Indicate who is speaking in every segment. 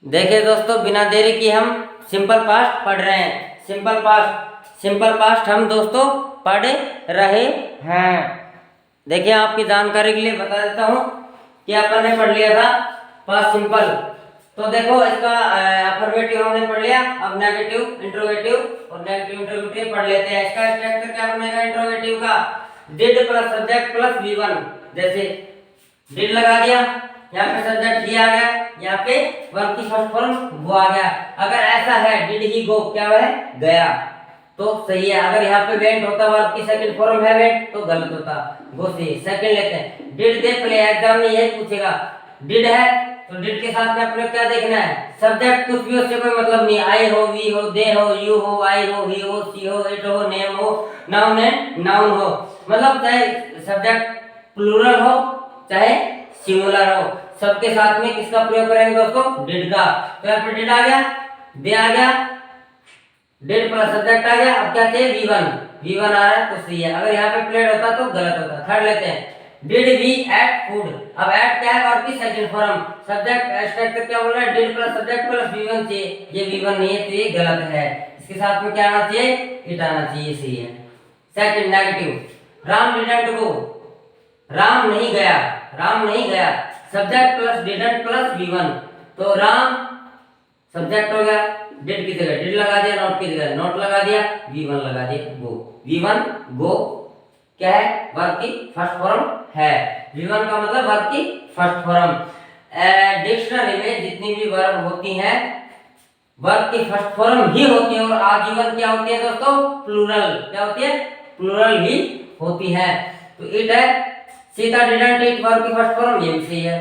Speaker 1: देखिए दोस्तों, बिना देरी की हम सिंपल पास्ट पढ़ रहे हैं। सिंपल पास्ट हम दोस्तों पढ़ रहे हैं। देखिए, आपकी जानकारी के लिए बता देता हूँ कि अपन ने पढ़ लिया था पास्ट सिंपल। तो देखो, इसका अफर्मेटिव हमने पढ़ लिया। अब नेगेटिव, इंट्रोगेटिव और नेगेटिव इंट्रोगेटिव पढ़ लेते हैं। इसका स्ट्रक्चर क्या बनेगा इंट्रोगेटिव का? Did plus subject plus V1। जैसे डिड लगा दिया, यहाँ पे सब्जेक्ट ही आ गया, यहाँ पे वर्ब की फर्स्ट फॉर्म गो आ गया। अगर ऐसा है डिड ही गो, क्या है गया, तो सही है। अगर यहाँ पे वेंट होता, वर्ब की सेकंड फॉर्म है वेंट, तो गलत होता। गो सही। सेकंड लेते हैं, डिड दे प्ले। एग्जाम में यही पूछेगा, डिड है तो डिड के साथ में अपने क्या देखना है? सब्जेक्ट कुछ भी, उससे कोई मतलब नहीं। आई हो, वी हो, दे हो, यू हो, आई हो, ही हो, सी हो, इट हो, नेम हो, नाउन है, नाउन हो। मतलब चाहे सब्जेक्ट प्लूरल हो चाहे सिंगुलर हो, सबके साथ में किसका प्रयोग करेंगे दोस्तों? डिड का। तो यहाँ पे डिड आ गया, दे आ गया, डिड प्लस सब्जेक्ट आ गया। अब क्या चाहिए? V1 आ रहा है तो सही है। अगर यहाँ पे प्लेड होता तो गलत होता। थर्ड लेते हैं, डिड वी एट फूड। अब एट क्या है? वर्ब की सेकंड फॉर्म। सब्जेक्ट स्ट्रक्चर क्या बोल रहा है? Did plus subject plus V1 चाहिए। ये V1 नहीं है तो ये गलत है। इसके साथ में क्या आना चाहिए? इट आना चाहिए। सही है। Second negative, Ram didn't go. Ram नहीं गया, राम नहीं गया। Subject plus didn't plus V1, तो राम सब्जेक्ट हो गया, डिड की जगह डिड लगा दिया, नॉट की जगह नॉट लगा दिया, V1 लगा दिया, गो। V1 गो क्या है? वर्ब की फर्स्ट फॉर्म है। V1 का मतलब वर्ब की फर्स्ट फॉर्म। डिक्शनरी में जितनी भी वर्ब होती हैं, वर्ब की फर्स्ट फॉर्म ही होती है। और आजीवन क्या होती है दोस्तों? प्लूरल। क्या होती है? प्लूरल ही होती है। तो इट है, सीता डिडंट ईट, वर्ब की फर्स्ट फॉर्म, ये भी सही है।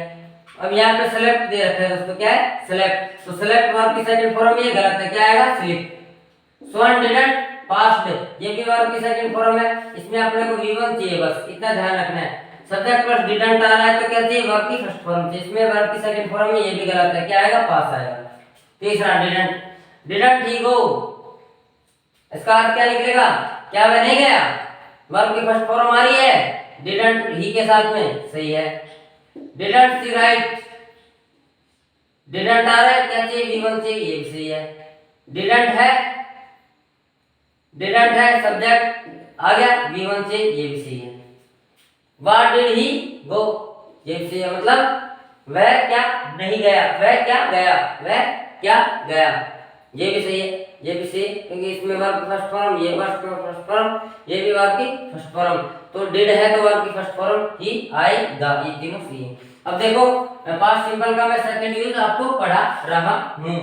Speaker 1: अब यहाँ पे सेलेक्ट दे रखा है दोस्तों, क्या है? सेलेक्ट। तो सेलेक्ट वर्ब की सेकंड फॉर्म, ये गलत है। क्या आएगा? स्लिप। सोन डिडंट पास्ट, ये भी वर्ब की सेकंड फॉर्म है। इसमें अपने को V1 चाहिए, बस इतना ध्यान रखना है। सब्जेक्ट प्लस डिडंट आ रहा है तो क्या चाहिए? वर्ब की फर्स्ट फॉर्म चाहिए। इसमें वर्ब की सेकंड फॉर्म है, ये भी गलत है। क्या आएगा? पास आएगा। तीसरा डिडंट ही गो, इसका अर्थ क्या निकलेगा? क्या वह नहीं गया? वर्ब की फर्स्ट फॉर्म आ रही है डिडंट ही के साथ में, सही है। डिडंट सी राइट, डिडंट आ रहा है, क्या चाहिए? V1 चाहिए, ये भी सही है। डिडंट है सब्जेक्ट आ गया, V1 चाहिए, ये भी सही है। व्हाट डिड ही गो, ये भी सही है। मतलब वह क्या नहीं गया, वह क्या गया, वह क्या गया, ये भी सही है। ये भी सही, क्योंकि इसमें वर्ब फर्स्ट फॉर्म, ये वर्ब फर्स्ट फॉर्म, ये भी वर्ब की फर्स्ट फॉर्म। तो डिड है तो वर्ब की फर्स्ट फॉर्म ही आएगा। ये तीनों सही है। अब देखो, पास्ट सिंपल का मैं सेकंड यूज आपको पढ़ा रहा हूं।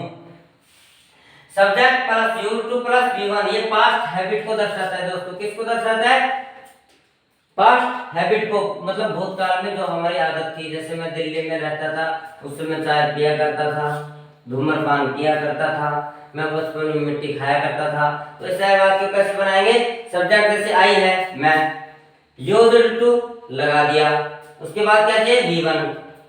Speaker 1: Subject plus U2 plus V1, ये पास्ट हैबिट को दर्शाता है दोस्तों। किसको दर्शाता है? पास्ट हैबिट को, मतलब भूतकाल में जो हमारी आदत थी। जैसे मैं दिल्ली में रहता था, उस समय चाय पिया करता था, धूम्रपान किया करता था, मैं बचपन में मिट्टी खाया करता था। तो इस वाक्य को कैसे बनाएंगे? सब्जेक्ट जैसे आई है, मैं, यूज्ड टू लगा दिया, उसके बाद क्या चाहिए? V1।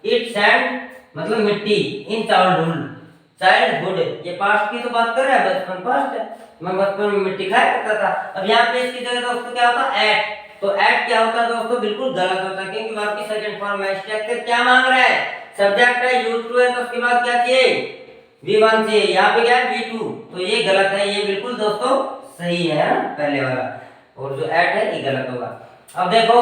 Speaker 1: इट सैंड मतलब मिट्टी, इन चाइल्डहुड, ये पास्ट की तो बात कर रहा है, बचपन पास्ट है। मैं बचपन में मिट्टी खाया करता था। अब यहाँ पे इसकी जगह दोस्तों क्या होता है? एट। तो एट क्या होता है दोस्तों? बिल्कुल गलत होता है, क्योंकि वर्ब की सेकंड फॉर्म है। स्ट्रक्चर क्या मांग रहा है? सब्जेक्ट है, यूज्ड टू है, तो उसके बाद क्या चाहिए? V1 चाहिए। यहाँ पे क्या है? V2, तो ये गलत है। ये बिल्कुल दोस्तों सही है पहले वाला, और जो एट है ये गलत होगा। अब देखो,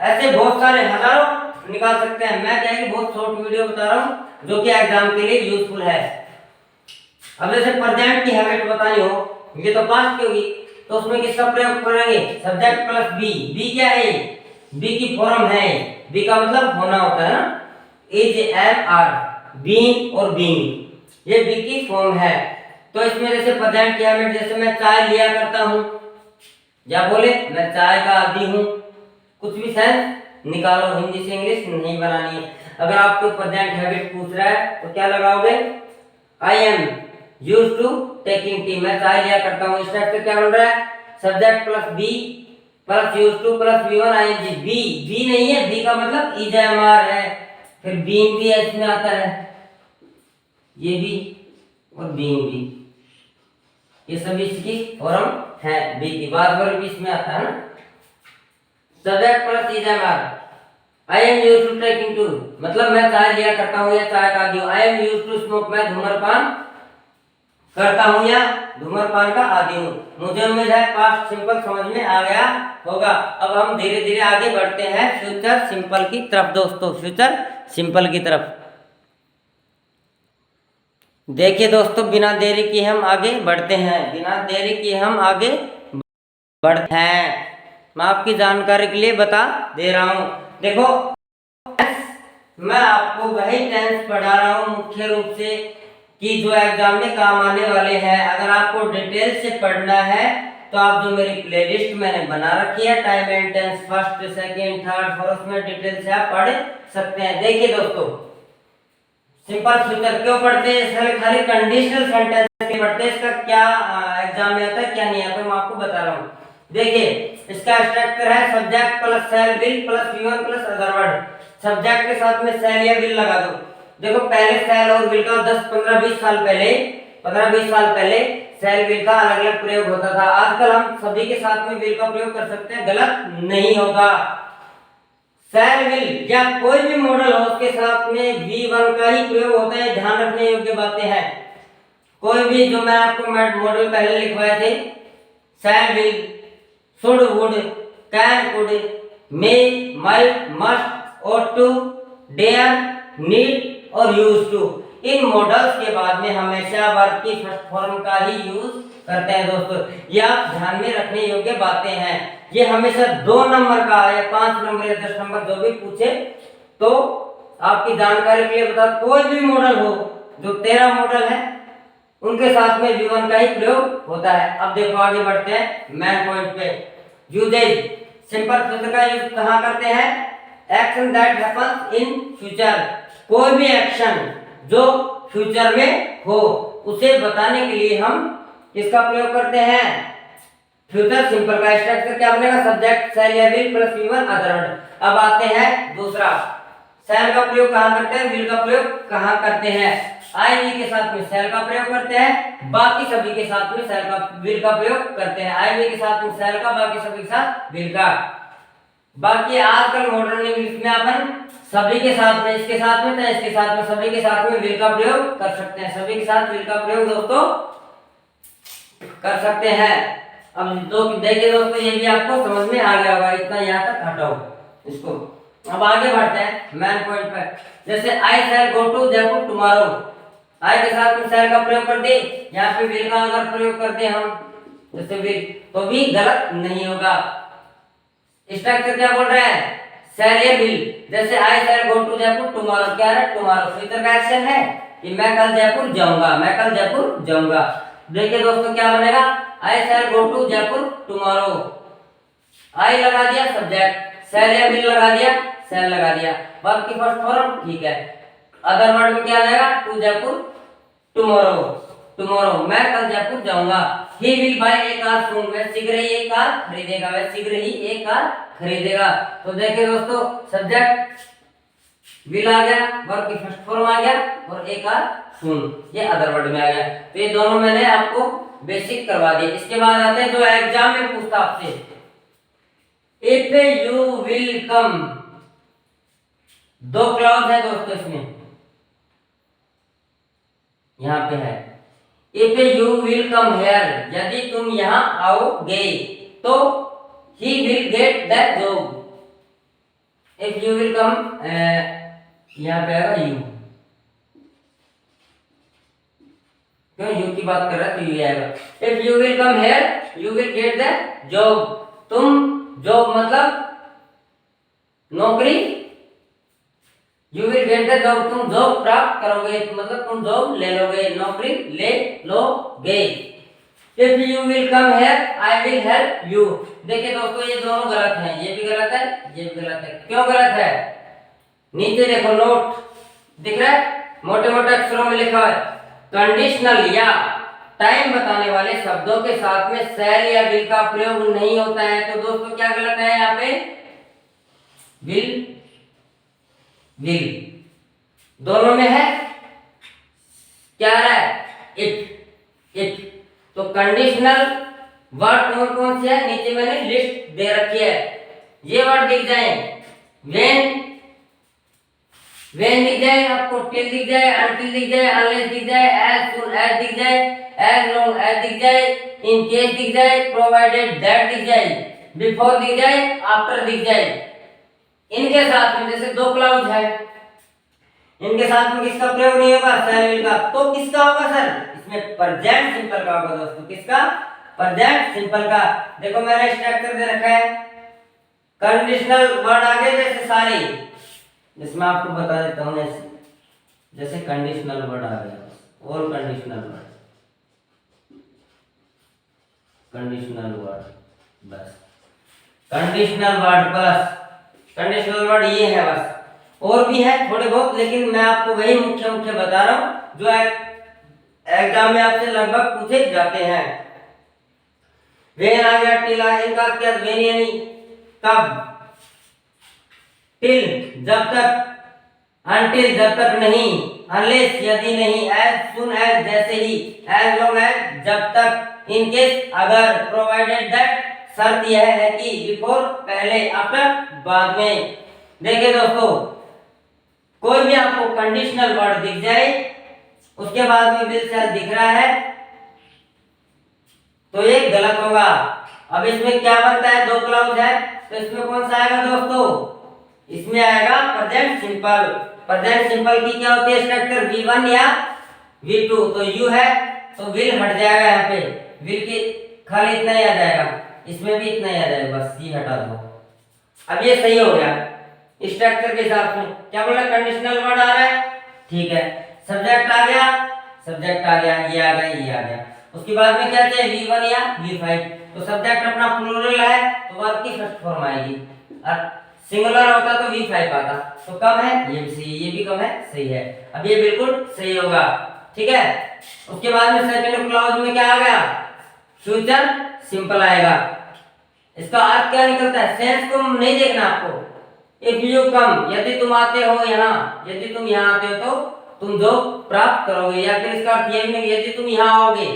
Speaker 1: ऐसे बहुत सारे हजारों निकाल सकते हैं। मैं क्या है कि बहुत शॉर्ट वीडियो बता रहा हूँ जो कि एग्जाम के लिए यूजफुल है। अब जैसे प्रेजेंट की हैबिट बतानी हो, ये तो पास्ट की होगी, तो उसमें किसका प्रयोग करेंगे? Subject plus B. बी क्या है? बी की फॉर्म है। बी का मतलब होना होता है ना, इज, एम, आर, बीइंग और बीइंग, ये बी की फॉर्म है। तो इसमें जैसे प्रेजेंट की हैबिट, जैसे मैं चाय लिया करता हूँ, या बोले मैं चाय का आदी हूँ, कुछ भी सेंस निकालो, हिंदी से इंग्लिश नहीं बनानी है। अगर आपको प्रेजेंट हैबिट पूछ रहा है तो क्या लगाओगे? I am used to taking tea, मैं चाय लिया करता हूँ। स्ट्रक्चर क्या बन रहा है? Subject plus be plus used to plus V1 ING. Be नहीं है, बी का मतलब इज, एम, आर है, फिर बीइंग भी इसमें आता है, ये भी और बीइंग भी, ये सभी इसकी फॉर्म है। बी की बात पर भी इसमें आता है ना। Subject plus is, am, are, I am use to taking to, मतलब मैं चाय लिया करता हूँ या चाय का आदी हूँ। I am use to smoke, मैं धूम्रपान करता हूँ या धूम्रपान का आदी हूँ। मुझे उम्मीद है पास्ट सिंपल समझ में आ गया होगा। अब हम धीरे धीरे आगे बढ़ते हैं फ्यूचर सिंपल की तरफ दोस्तों, फ्यूचर सिंपल की तरफ। देखिए दोस्तों, बिना देरी के हम आगे बढ़ते हैं, बिना देरी के हम आगे बढ़ते हैं। मैं आपकी जानकारी के लिए बता दे रहा हूँ। देखो, मैं आपको वही टेंस पढ़ा रहा हूँ मुख्य रूप से कि जो एग्जाम में काम आने वाले हैं। अगर आपको डिटेल से पढ़ना है तो आप जो मेरी प्लेलिस्ट मैंने बना रखी है time and tense first second third fourth, उसमें डिटेल से आप पढ़ सकते हैं। देखिए दोस्तों, सिंपल फ्यूचर क्यों पढ़ते हैं? इसमें खाली कंडीशनल सेंटेंस के पढ़ते हैं। इसका क्या एग्जाम में आता है क्या नहीं आता, मैं आपको बता रहा हूँ। देखिए, इसका स्ट्रक्चर है subject plus shall will plus V one plus other word. Subject के साथ में सेल या विल लगा दो। देखो, पहले सेल और विल का 10 15 20 साल पहले 15 20 साल पहले सेल विल का अलग अलग प्रयोग होता था। आजकल हम सभी के साथ में विल का प्रयोग कर सकते हैं, गलत नहीं होगा। सेल विल या कोई भी मॉडल हो उसके साथ में V1 का ही प्रयोग होता है। ध्यान रखने योग्य बातें हैं। कोई भी जो मैं आपको मॉडल पहले लिखवाए थे, shall will, should would, can could, may might must, ought to, dare, need और यूज टू, इन मॉडल्स के बाद में हमेशा वर्ब की फर्स्ट फॉर्म का ही यूज करते हैं दोस्तों। ये आप ध्यान में रखने योग्य बातें हैं। ये हमेशा 2 नंबर का या 5 नंबर या 10 नंबर जो भी पूछे तो आपकी जानकारी के लिए बता, कोई भी मॉडल हो जो 13 मॉडल है उनके साथ में V1 का ही प्रयोग होता है। अब देखो आगे बढ़ते हैं मेन पॉइंट पे। यूजेज, सिंपल फ्यूचर का यूज कहाँ करते हैं? Action that happens in future, कोई भी एक्शन जो फ्यूचर में हो उसे बताने के लिए हम किसका प्रयोग करते हैं? फ्यूचर सिंपल का स्ट्रक्चर क्या बनेगा? सब्जेक्ट सेल या will plus V1 other word. अब आते हैं दूसरा, सेल का प्रयोग कहाँ करते हैं, विल का प्रयोग कहाँ करते हैं? आई वी के साथ में सेल का प्रयोग करते हैं, बाकी सभी के साथ में सेल का विल का प्रयोग करते हैं। आई वी के साथ में सेल का, बाकी सभी के साथ विल का। बाकी आजकल मॉडर्न इंग्लिश में अपन सभी के साथ में, इसके साथ में, इसके साथ में, सभी के साथ में विल का प्रयोग कर सकते हैं। सभी के साथ विल का प्रयोग दोस्तों कर सकते हैं। अब देखिए दोस्तों, ये भी आपको समझ में आ गया होगा। इतना यहाँ तक हटाओ इसको। अब आगे बढ़ते हैं मेन पॉइंट पर। जैसे आई शैल गो टू जयपुर टुमारो, आई के साथ में शैल का प्रयोग कर दे, यहाँ पे विल का अगर प्रयोग कर दे हम जैसे विल, तो भी गलत नहीं होगा। स्ट्रक्चर क्या बोल रहे हैं? शैल या विल। जैसे आई शैल गो टू जयपुर टुमारो, क्या है? टुमारो फ्यूचर का एक्शन है कि मैं कल जयपुर जाऊंगा, मैं कल जयपुर जाऊंगा। देखिए दोस्तों क्या बनेगा? आई शैल गो टू जयपुर टुमारो, आई लगा दिया सब्जेक्ट, शैल या विल लगा दिया, शैल लगा दिया, वर्ब की फर्स्ट फॉर्म ठीक है। अदर वर्ड में क्या आ जाएगा? टू जयपुर टुमारो, टुमारो मैं कल जयपुर जाऊंगा। He will buy a car soon, वह शीघ्र ही एक कार खरीदेगा, वह शीघ्र ही एक कार खरीदेगा। तो देखिए दोस्तों, सब्जेक्ट विल आ गया, वर्ब की फर्स्ट फॉर्म आ गया और एक कार सून ये अदर वर्ड में आ गया। तो ये दोनों मैंने आपको बेसिक करवा दिए। इसके बाद आते हैं जो एग्जाम में पूछता आपसे, if you will come, 2 clause है दोस्तों इसमें, यहां पे है if you will come here, यदि तुम यहां आओगे तो he will get that job. If you will come, यहां पे आएगा यू, क्यों यू की बात कर रहा है तो यू आएगा। If you will come here you will get that job, तुम जॉब मतलब नौकरी, you will get the job तुम जॉब प्राप्त करोगे, मतलब तुम जॉब ले लोगे, नौकरी ले लोगे। If you will come here I will help you. देखिए दोस्तों, ये दोनों गलत हैं, ये भी गलत है, ये भी गलत है। क्यों गलत है? नीचे देखो नोट दिख रहा है, मोटे मोटे अक्षरों में लिखा है, कंडीशनल या टाइम बताने वाले शब्दों के साथ में शैल या विल का प्रयोग नहीं होता है। तो दोस्तों क्या गलत है यहाँ पे? विल, विल दोनों में है, क्या रहा है? It, it. तो कंडीशनल वर्ड कौन कौन से है नीचे मैंने लिस्ट दे रखी है, ये वर्ड दिख जाए, व्हेन, व्हेन दिख जाए आपको, टिल दिख जाए, अनटिल दिख जाए, अनलेस दिख जाए, एज सून एज दिख जाए, एज लॉन्ग एज दिख जाए, इन केस दिख जाए, प्रोवाइडेड दैट दिख जाए, बिफोर दिख जाए, आफ्टर दिख जाए। इनके साथ में जैसे दो क्लाउज है, इनके साथ में किसका प्रयोग नहीं होगा? शैल विल का। तो किसका होगा सर? इसमें प्रेजेंट सिंपल का होगा दोस्तों। किसका? प्रेजेंट सिंपल का। देखो मैंने स्ट्रक्चर दे रखा है, कंडीशनल वर्ड आगे जैसे सारे, जिसमें आपको बता देता हूं ऐसे, जैसे कंडीशनल वर्ड आ गया, all conditional word, conditional word, बस कंडीशनल वर्ड, बस कंडीशनल वर्ड ये है बस। और भी है थोड़े बहुत, लेकिन मैं आपको वही मुख्य मुख्य बता रहा हूं जो एग्जाम में आपसे लगभग पूछे जाते हैं। वेन आ गया, टिल आ गया, इनका क्या? वेन यानी कब, टिल जब तक, अनटिल जब तक नहीं, अनलेस यदि नहीं, एज सुन एज जैसे ही, एज लॉन्ग एज जब तक, इन केस अगर, प्रोवाइडेड दैट शर्त यह है कि, बिफोर पहले, आफ्टर बाद में। देखिए दोस्तों, कोई भी आपको कंडीशनल वर्ड दिख जाए, उसके बाद में विल शैल दिख रहा है, तो ये गलत होगा। अब इसमें क्या बनता है? दो क्लाउज है, तो इसमें कौन सा आएगा दोस्तों? इसमें आएगा प्रेजेंट सिंपल। प्रेजेंट सिंपल की क्या होती है स्ट्रक्चर? V1 या V2। तो यू है तो विल हट जाएगा, यहाँ पे विल की खाली इतना ही आ जाएगा, इसमें भी इतना ही आ जाएगा, बस ये हटा दो। अब ये सही हो गया स्ट्रक्चर के हिसाब से। क्या बोला? कंडीशनल वर्ड आ रहा है, ठीक है। सब्जेक्ट आ गया, सब्जेक्ट आ गया, ये आ गया, ये आ गया। उसके बाद में क्या चाहिए? V1 या V5। तो सब्जेक्ट अपना प्लूरल है तो वर्ब की फर्स्ट फॉर्म आएगी, और सिंगुलर होता तो V5 आता। तो कम है, ये भी सही है, ये भी कम है, सही है। अब ये बिल्कुल सही होगा, ठीक है। उसके बाद में सेकंड क्लॉज में क्या आ गया? फ्यूचर सिंपल आएगा। इसका अर्थ क्या निकलता है? सेंस को नहीं देखना आपको। इफ यू कम, यदि तुम आते हो यहाँ, यदि तुम यहाँ आते हो तो तुम जो प्राप्त करोगे, या फिर इसका अर्थ ये भी नहीं, यदि तुम यहाँ आओगे,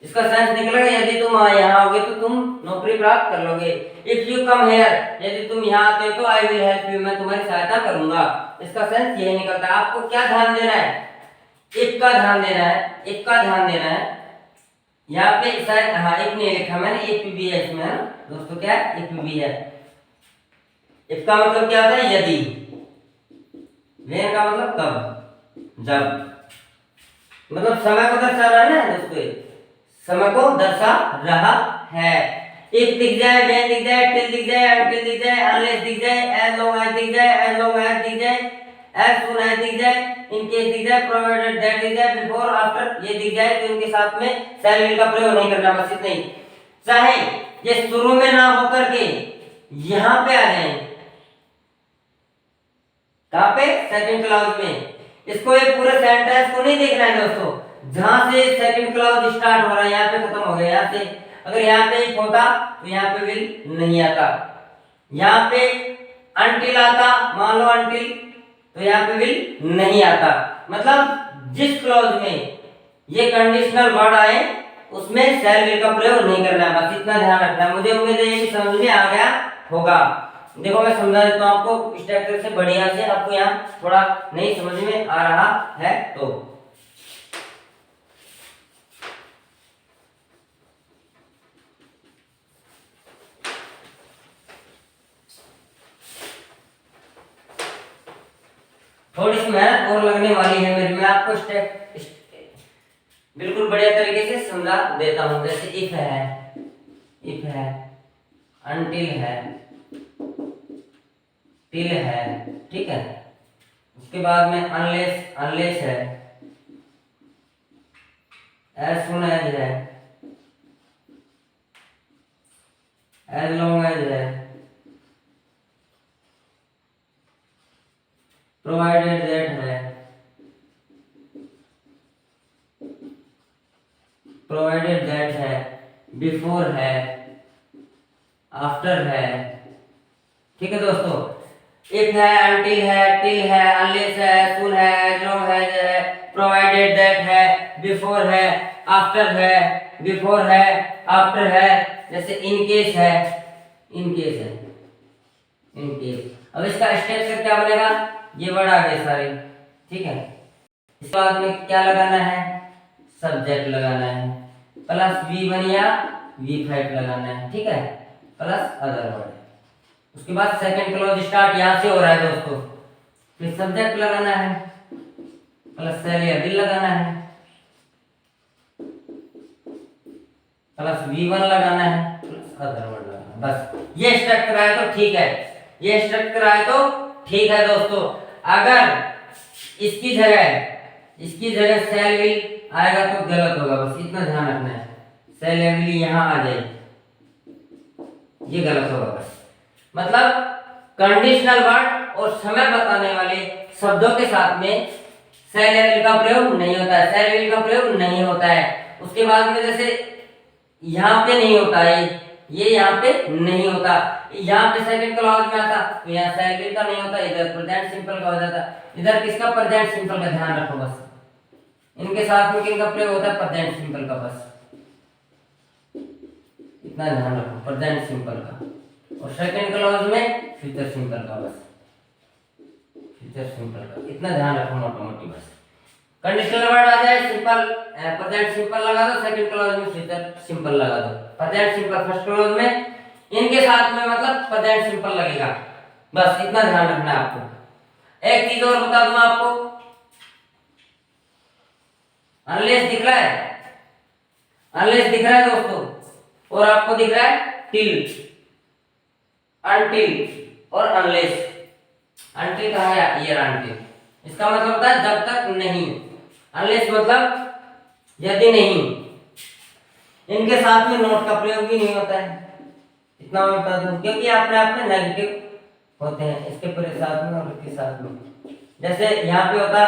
Speaker 1: इसका सेंस निकलेगा यदि तुम यहाँ आओगे तो तुम नौकरी प्राप्त कर लोगे। इफ यू कम हेयर, यदि तुम यहाँ आते हो तो आई विल हेल्प यू, मैं तुम्हारी सहायता करूंगा। इसका सेंस यही निकलता है। आपको क्या ध्यान देना है? इफ का ध्यान देना है, इफ का ध्यान देना है। यहाँ पे शायद हाँ इफ नहीं लिखा मैंने, इफ भी है इसमें, है दोस्तों, क्या है? इफ भी है। इफ का मतलब क्या होता है? यदि। वेन का मतलब कब, जब, मतलब समय को दर्शा रहा है ना दोस्तों, समय को दर्शा रहा है। इफ दिख जाए, वेन दिख जाए, टिल दिख जाए, अनटिल दिख जाए, अनलेस दिख जाए, एज लॉन्ग एज दिख जाए, एज लॉन्ग एज दिख जाए, एज सून एज दिख जाए, इन केस दिख जाए, प्रोवाइडेड दैट दिख जाए, बिफोर आफ्टर ये दिख जाए, तो इनके साथ में शैल विल का प्रयोग नहीं करना, बस इतना ही। चाहे ये शुरू में ना होकर के यहाँ पे आ जाए, कहां पे? सेकंड क्लॉज में। इसको एक पूरे सेंटेंस को नहीं देखना है दोस्तों, जहां से सेकंड क्लॉज स्टार्ट हो रहा है यहाँ पे खत्म हो गया। यहाँ से अगर यहाँ पे इफ होता तो यहाँ पे विल नहीं आता, यहाँ पे अनटिल आता, मान लो अनटिल, तो यहाँ पे विल नहीं आता। मतलब जिस क्लॉज में ये कंडीशनल वर्ड आए उसमें शैल विल का प्रयोग नहीं करना है, बस इतना ध्यान रखना है। मुझे उम्मीद है ये समझ में आ गया होगा। देखो मैं समझा देता हूँ आपको स्ट्रक्चर से बढ़िया से, आपको यहाँ थोड़ा नहीं समझ में आ रहा है तो। थोड़ी सी मेहनत और लगने वाली है मेरी, मैं आपको बिल्कुल बढ़िया तरीके से समझा देता हूँ। जैसे इफ है, अनटिल है, टिल है, ठीक है। उसके बाद में अनलेस है, एज सून एज है, एज लॉन्ग एज है, प्रोवाइडेड दैट है, प्रोवाइडेड दैट है, बिफोर है, आफ्टर है, ठीक है दोस्तों। इफ है, अनटिल है, टिल है, अनलेस है, सून है, एज लॉन्ग एज है, प्रोवाइडेड दैट है, बिफोर है, आफ्टर है, बिफोर है, आफ्टर है। जैसे इन केस है, इन केस है, इन केस। अब इसका स्ट्रक्चर क्या बनेगा? ये वर्ड आ गए सारे, ठीक है। इसके बाद में क्या लगाना है, सब्जेक्ट लगाना है, प्लस V1 या V5 लगाना है, ठीक है, प्लस अदर वर्ड। उसके बाद सेकंड क्लॉज स्टार्ट यहाँ से हो रहा है दोस्तों, फिर सब्जेक्ट लगाना है, प्लस सेल या बिल लगाना है, प्लस V1 लगाना है, प्लस अदर वर्ड लगाना है। बस ये स्ट्रक्चर आए तो ठीक है, ये स्ट्रक्चर आए तो ठीक है दोस्तों। अगर इसकी जगह सेल विल आएगा तो गलत होगा, बस इतना ध्यान रखना है। सेल विल यहाँ आ जाए, ये गलत होगा बस। मतलब कंडीशनल वर्ड और समय बताने वाले शब्दों के साथ में सेल विल का प्रयोग नहीं होता है, सेल विल का प्रयोग नहीं होता है। उसके बाद में जैसे यहाँ पे नहीं होता है, ये यहाँ पे नहीं होता, यहाँ पे सेकंड क्लॉज में आता तो यहाँ सेल विल का नहीं होता, इधर प्रेजेंट सिंपल का हो जाता। इधर किसका, प्रेजेंट सिंपल का ध्यान रखो बस। इनके साथ में किनका प्रयोग होता है, प्रेजेंट सिंपल का, बस इतना ध्यान रखो, प्रेजेंट सिंपल का। और सेकंड क्लॉज में फ्यूचर सिंपल का, बस फ्यूचर सिंपल का, इतना ध्यान रखो मोटा मोटी बस। कंडीशनल वर्ड आ जाए सिंपल, प्रेजेंट सिंपल लगा दो, सेकंड क्लॉज में फ्यूचर सिंपल लगा दो, प्रेजेंट सिंपल फर्स्ट क्लॉज में, इनके साथ में मतलब प्रेजेंट सिंपल लगेगा, बस इतना ध्यान रखना है आपको। एक चीज और बता दूं आपको, अनलेस दिख रहा है, अनलेस दिख रहा है दोस्तों, और आपको दिख रहा है टिल, अनटिल और अनलेस। अनटिल कहा गया, ईयर अनटिल, इसका मतलब होता है जब तक नहीं। अनलेस मतलब यदि नहीं। इनके साथ में नोट का प्रयोग भी नहीं होता है, इतना मैं बता दूं, क्योंकि अपने आप में नेगेटिव होते हैं, इसके पूरे साथ में और इसके साथ में। जैसे यहाँ पे होता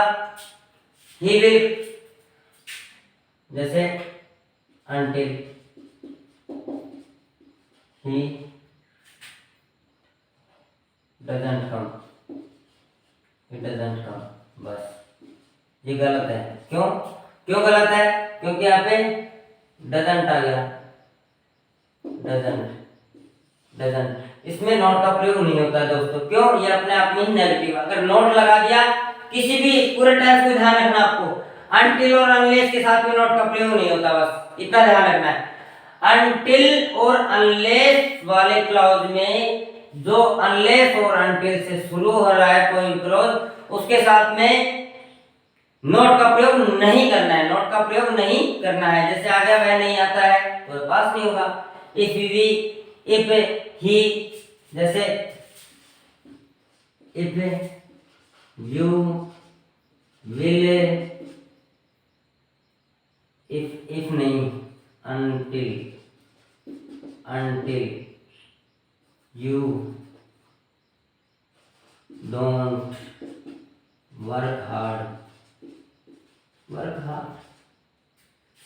Speaker 1: ही विल, जैसे until he doesn't come, he doesn't come, बस ये गलत है। क्यों क्यों गलत है, क्योंकि यहाँ पे doesn't आ गया, doesn't, इसमें नॉट का प्रयोग नहीं होता है दोस्तों। क्यों, ये अपने आप में ही नेगेटिव। अगर नॉट लगा दिया किसी भी पूरे टेंस को ध्यान रखना आपको, अनटिल और अनलेस के साथ में नॉट का प्रयोग नहीं होता, बस इतना ध्यान रखना है। अनटिल और अनलेस वाले क्लॉज में जो अनलेस और अनटिल से शुरू हो रहा है कोई क्लॉज, उसके साथ में नोट का प्रयोग नहीं करना है, नोट का प्रयोग नहीं करना है। जैसे आ गया वह नहीं आता है तो पास नहीं होगा। इफ वी, इफ ही, जैसे इफ यू विल, इफ नहीं, until you don't work hard,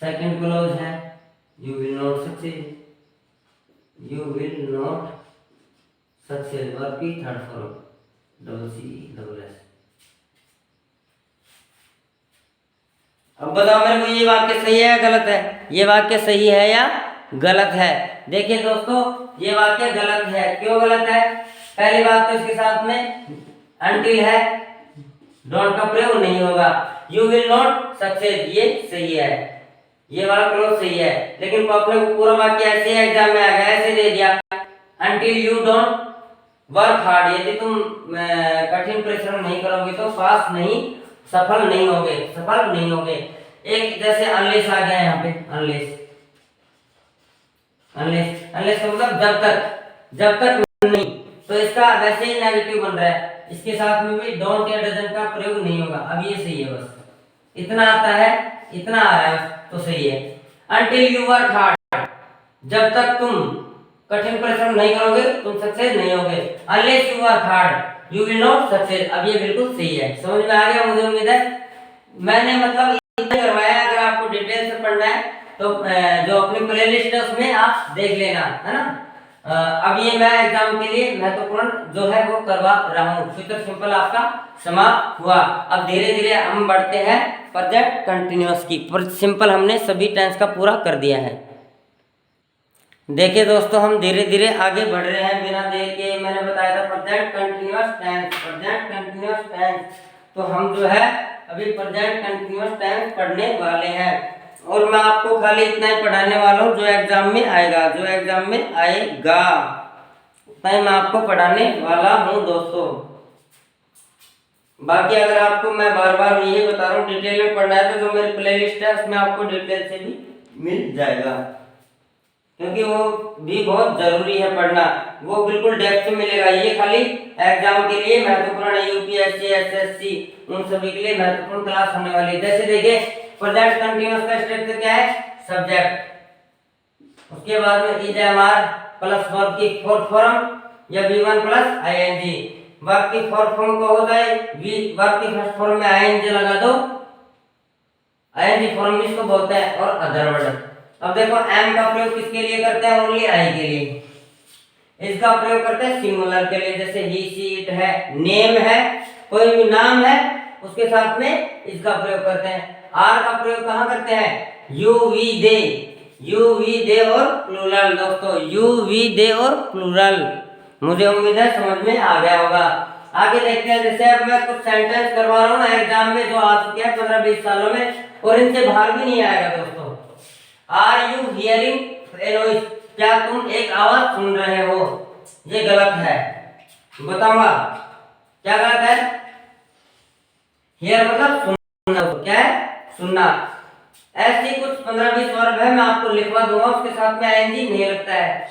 Speaker 1: second clause है, you will not succeed, verb की थर्ड फॉर्म CCSS। अब बताओ मेरे को, ये वाक्य सही है या गलत है, ये वाक्य सही है या गलत है। देखिए दोस्तों, ये वाक्य गलत है। क्यों गलत है, पहली बात तो इसके साथ में अनटिल है, डोंट का प्रयोग नहीं होगा। यू विल नॉट सक्सेस, ये सही है, ये वाला क्लॉज सही है। लेकिन पॉपुलर को पूरा वाक्य ऐसे एग्जाम में आ गया, ऐसे दे दिया, until you don't work hard, यदि तुम कठिन परिश्रम नहीं करोगे तो पास नहीं, सफल नहीं होगे। एक जैसे अनलेस आ गया यहाँ पे, अनलेस का मतलब जब तक नहीं, तो इसका वैसे ही नेगेटिव बन रहा है, इसके साथ में भी डोंट या डजंट का प्रयोग नहीं होगा। अब ये सही है, बस इतना आता है, इतना आ रहा है तो सही है। अनटिल यू वर्क हार्ड, जब तक तुम कठिन परिश्रम नहीं करोगे तुम सक्सेस नहीं होगे। Unless you work hard you will not success, अब ये बिल्कुल सही है। समझ में आ गया, मुझे उम्मीद है। मैंने मतलब इतना करवाया, अगर आपको डिटेल से पढ़ना है तो जो अपनी प्लेलिस्ट है उसमें आप देख लेना, है ना। अब ये मैं एग्जाम के लिए महत्वपूर्ण जो है वो करवा रहा हूँ। फ्यूचर सिंपल आपका समाप्त हुआ। अब धीरे धीरे हम बढ़ते हैं प्रेजेंट कंटिन्यूअस की। सिंपल हमने सभी टेंस का पूरा कर दिया है। देखिए दोस्तों, हम धीरे धीरे आगे बढ़ रहे हैं बिना देर के। मैंने बताया था present continuous tense, present continuous tense. तो हम जो है अभी प्रेजेंट कंटिन्यूअस टेंस पढ़ने वाले हैं, और मैं आपको खाली इतना ही पढ़ाने वाला हूँ जो एग्जाम में आएगा, जो एग्जाम में आएगा उतना ही मैं आपको पढ़ाने वाला हूँ दोस्तों। बाकी अगर आपको मैं बार बार यही बता रहा हूँ डिटेल में पढ़ना है तो जो मेरी प्लेलिस्ट है उसमें आपको डिटेल से भी मिल जाएगा, क्योंकि वो भी बहुत जरूरी है पढ़ना। वो बिल्कुल डेप्थ में मिलेगा। ये खाली एग्जाम के लिए महत्वपूर्ण है, यूपीएससी, एसएससी, उन सभी के लिए महत्वपूर्ण क्लास होने वाली है। जैसे देखिए प्रेजेंट कंटीन्यूअस का स्ट्रक्चर क्या है, सब्जेक्ट, उसके बाद में is am are plus verb की फोर्थ फॉर्म या V1 प्लस आईएनजी। वर्ब की फोर्थ फॉर्म को होता है वर्ब की फर्स्ट फॉर्म में आईएनजी लगा दो, आईएनजी फॉर्म इसको बोलते हैं, और अदर वर्ड। अब देखो एम का प्रयोग किसके लिए करते हैं, ओनली आई के लिए। इसका प्रयोग करते हैं सिंगुलर के लिए, जैसे ही सी इट है, नेम है, कोई भी नाम है उसके साथ में इसका प्रयोग करते हैं। आर का प्रयोग कहाँ करते हैं, you we they, you we they और प्लूरल। दोस्तों यू वी दे और प्लूरल, मुझे उम्मीद है समझ में आ गया होगा। आगे देखते हैं, जैसे अब मैं कुछ सेंटेंस करवा रहा हूँ एग्जाम में जो आ चुके हैं 15-20 सालों में, और इनसे बाहर भी नहीं आएगा दोस्तों। Are you hearing a noise, क्या तुम एक आवाज सुन रहे हो, ये गलत है, बताऊंगा क्या गलत है। हियर मतलब सुनना, क्या है, सुनना। ऐसी कुछ 15-20 वर्ब है, मैं आपको लिखवा दूंगा, उसके साथ में आईएनजी नहीं लगता है।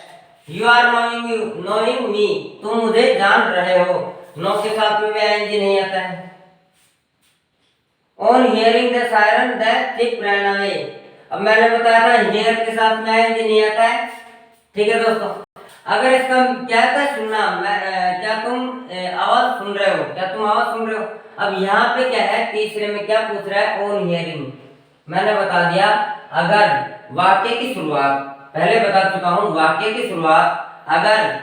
Speaker 1: यू आर नोइंग मी, तुम मुझे जान रहे हो, नो के साथ में भी आईएनजी नहीं आता है। On hearing the siren the thief run away, अब मैंने बताया था हियर के साथ में आईएनजी नहीं आता है, ठीक है दोस्तों। अगर इसका क्या था, सुनना, क्या तुम आवाज सुन रहे हो, क्या तुम आवाज सुन रहे हो। अब यहाँ पे क्या है, तीसरे में क्या पूछ रहा है, ऑन हियरिंग। मैंने बता दिया, अगर वाक्य की शुरुआत, पहले बता चुका हूं, वाक्य की शुरुआत अगर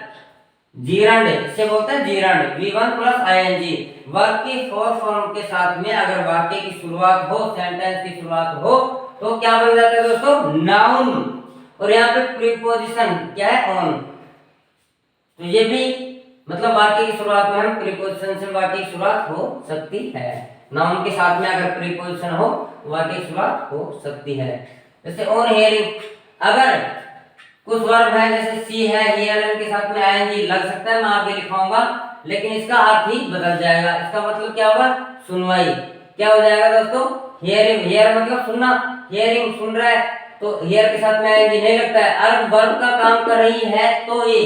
Speaker 1: जीरांड, इसे बोलते हैं जीरांड, V1 प्लस आईएनजी, वर्ब की फोर्थ फॉर्म के साथ में अगर वाक्य की शुरुआत हो, सेंटेंस की शुरुआत हो, तो क्या बन जाता है दोस्तों, नाउन। और यहाँ पे प्रीपोजिशन क्या है, ऑन। तो ये भी मतलब वाक्य की शुरुआत में हम प्रीपोजिशन से वाक्य की शुरुआत हो सकती है। नाउन के साथ में अगर प्रीपोजिशन हो वाक्य की शुरुआत हो सकती है। जैसे ऑन हियरिंग, अगर कुछ वर्ब है जैसे सी है, हियर के साथ में आईएनजी लग सकता है, मैं आगे लिखाऊंगा, लेकिन इसका अर्थ ही बदल जाएगा। इसका मतलब क्या होगा, सुनवाई। क्या हो जाएगा दोस्तों, हियरिंग, हियर मतलब सुनना, हियरिंग सुन रहा है, तो हियर के साथ में आईएनजी नहीं लगता है। अगर वर्ब का काम कर रही है तो ये,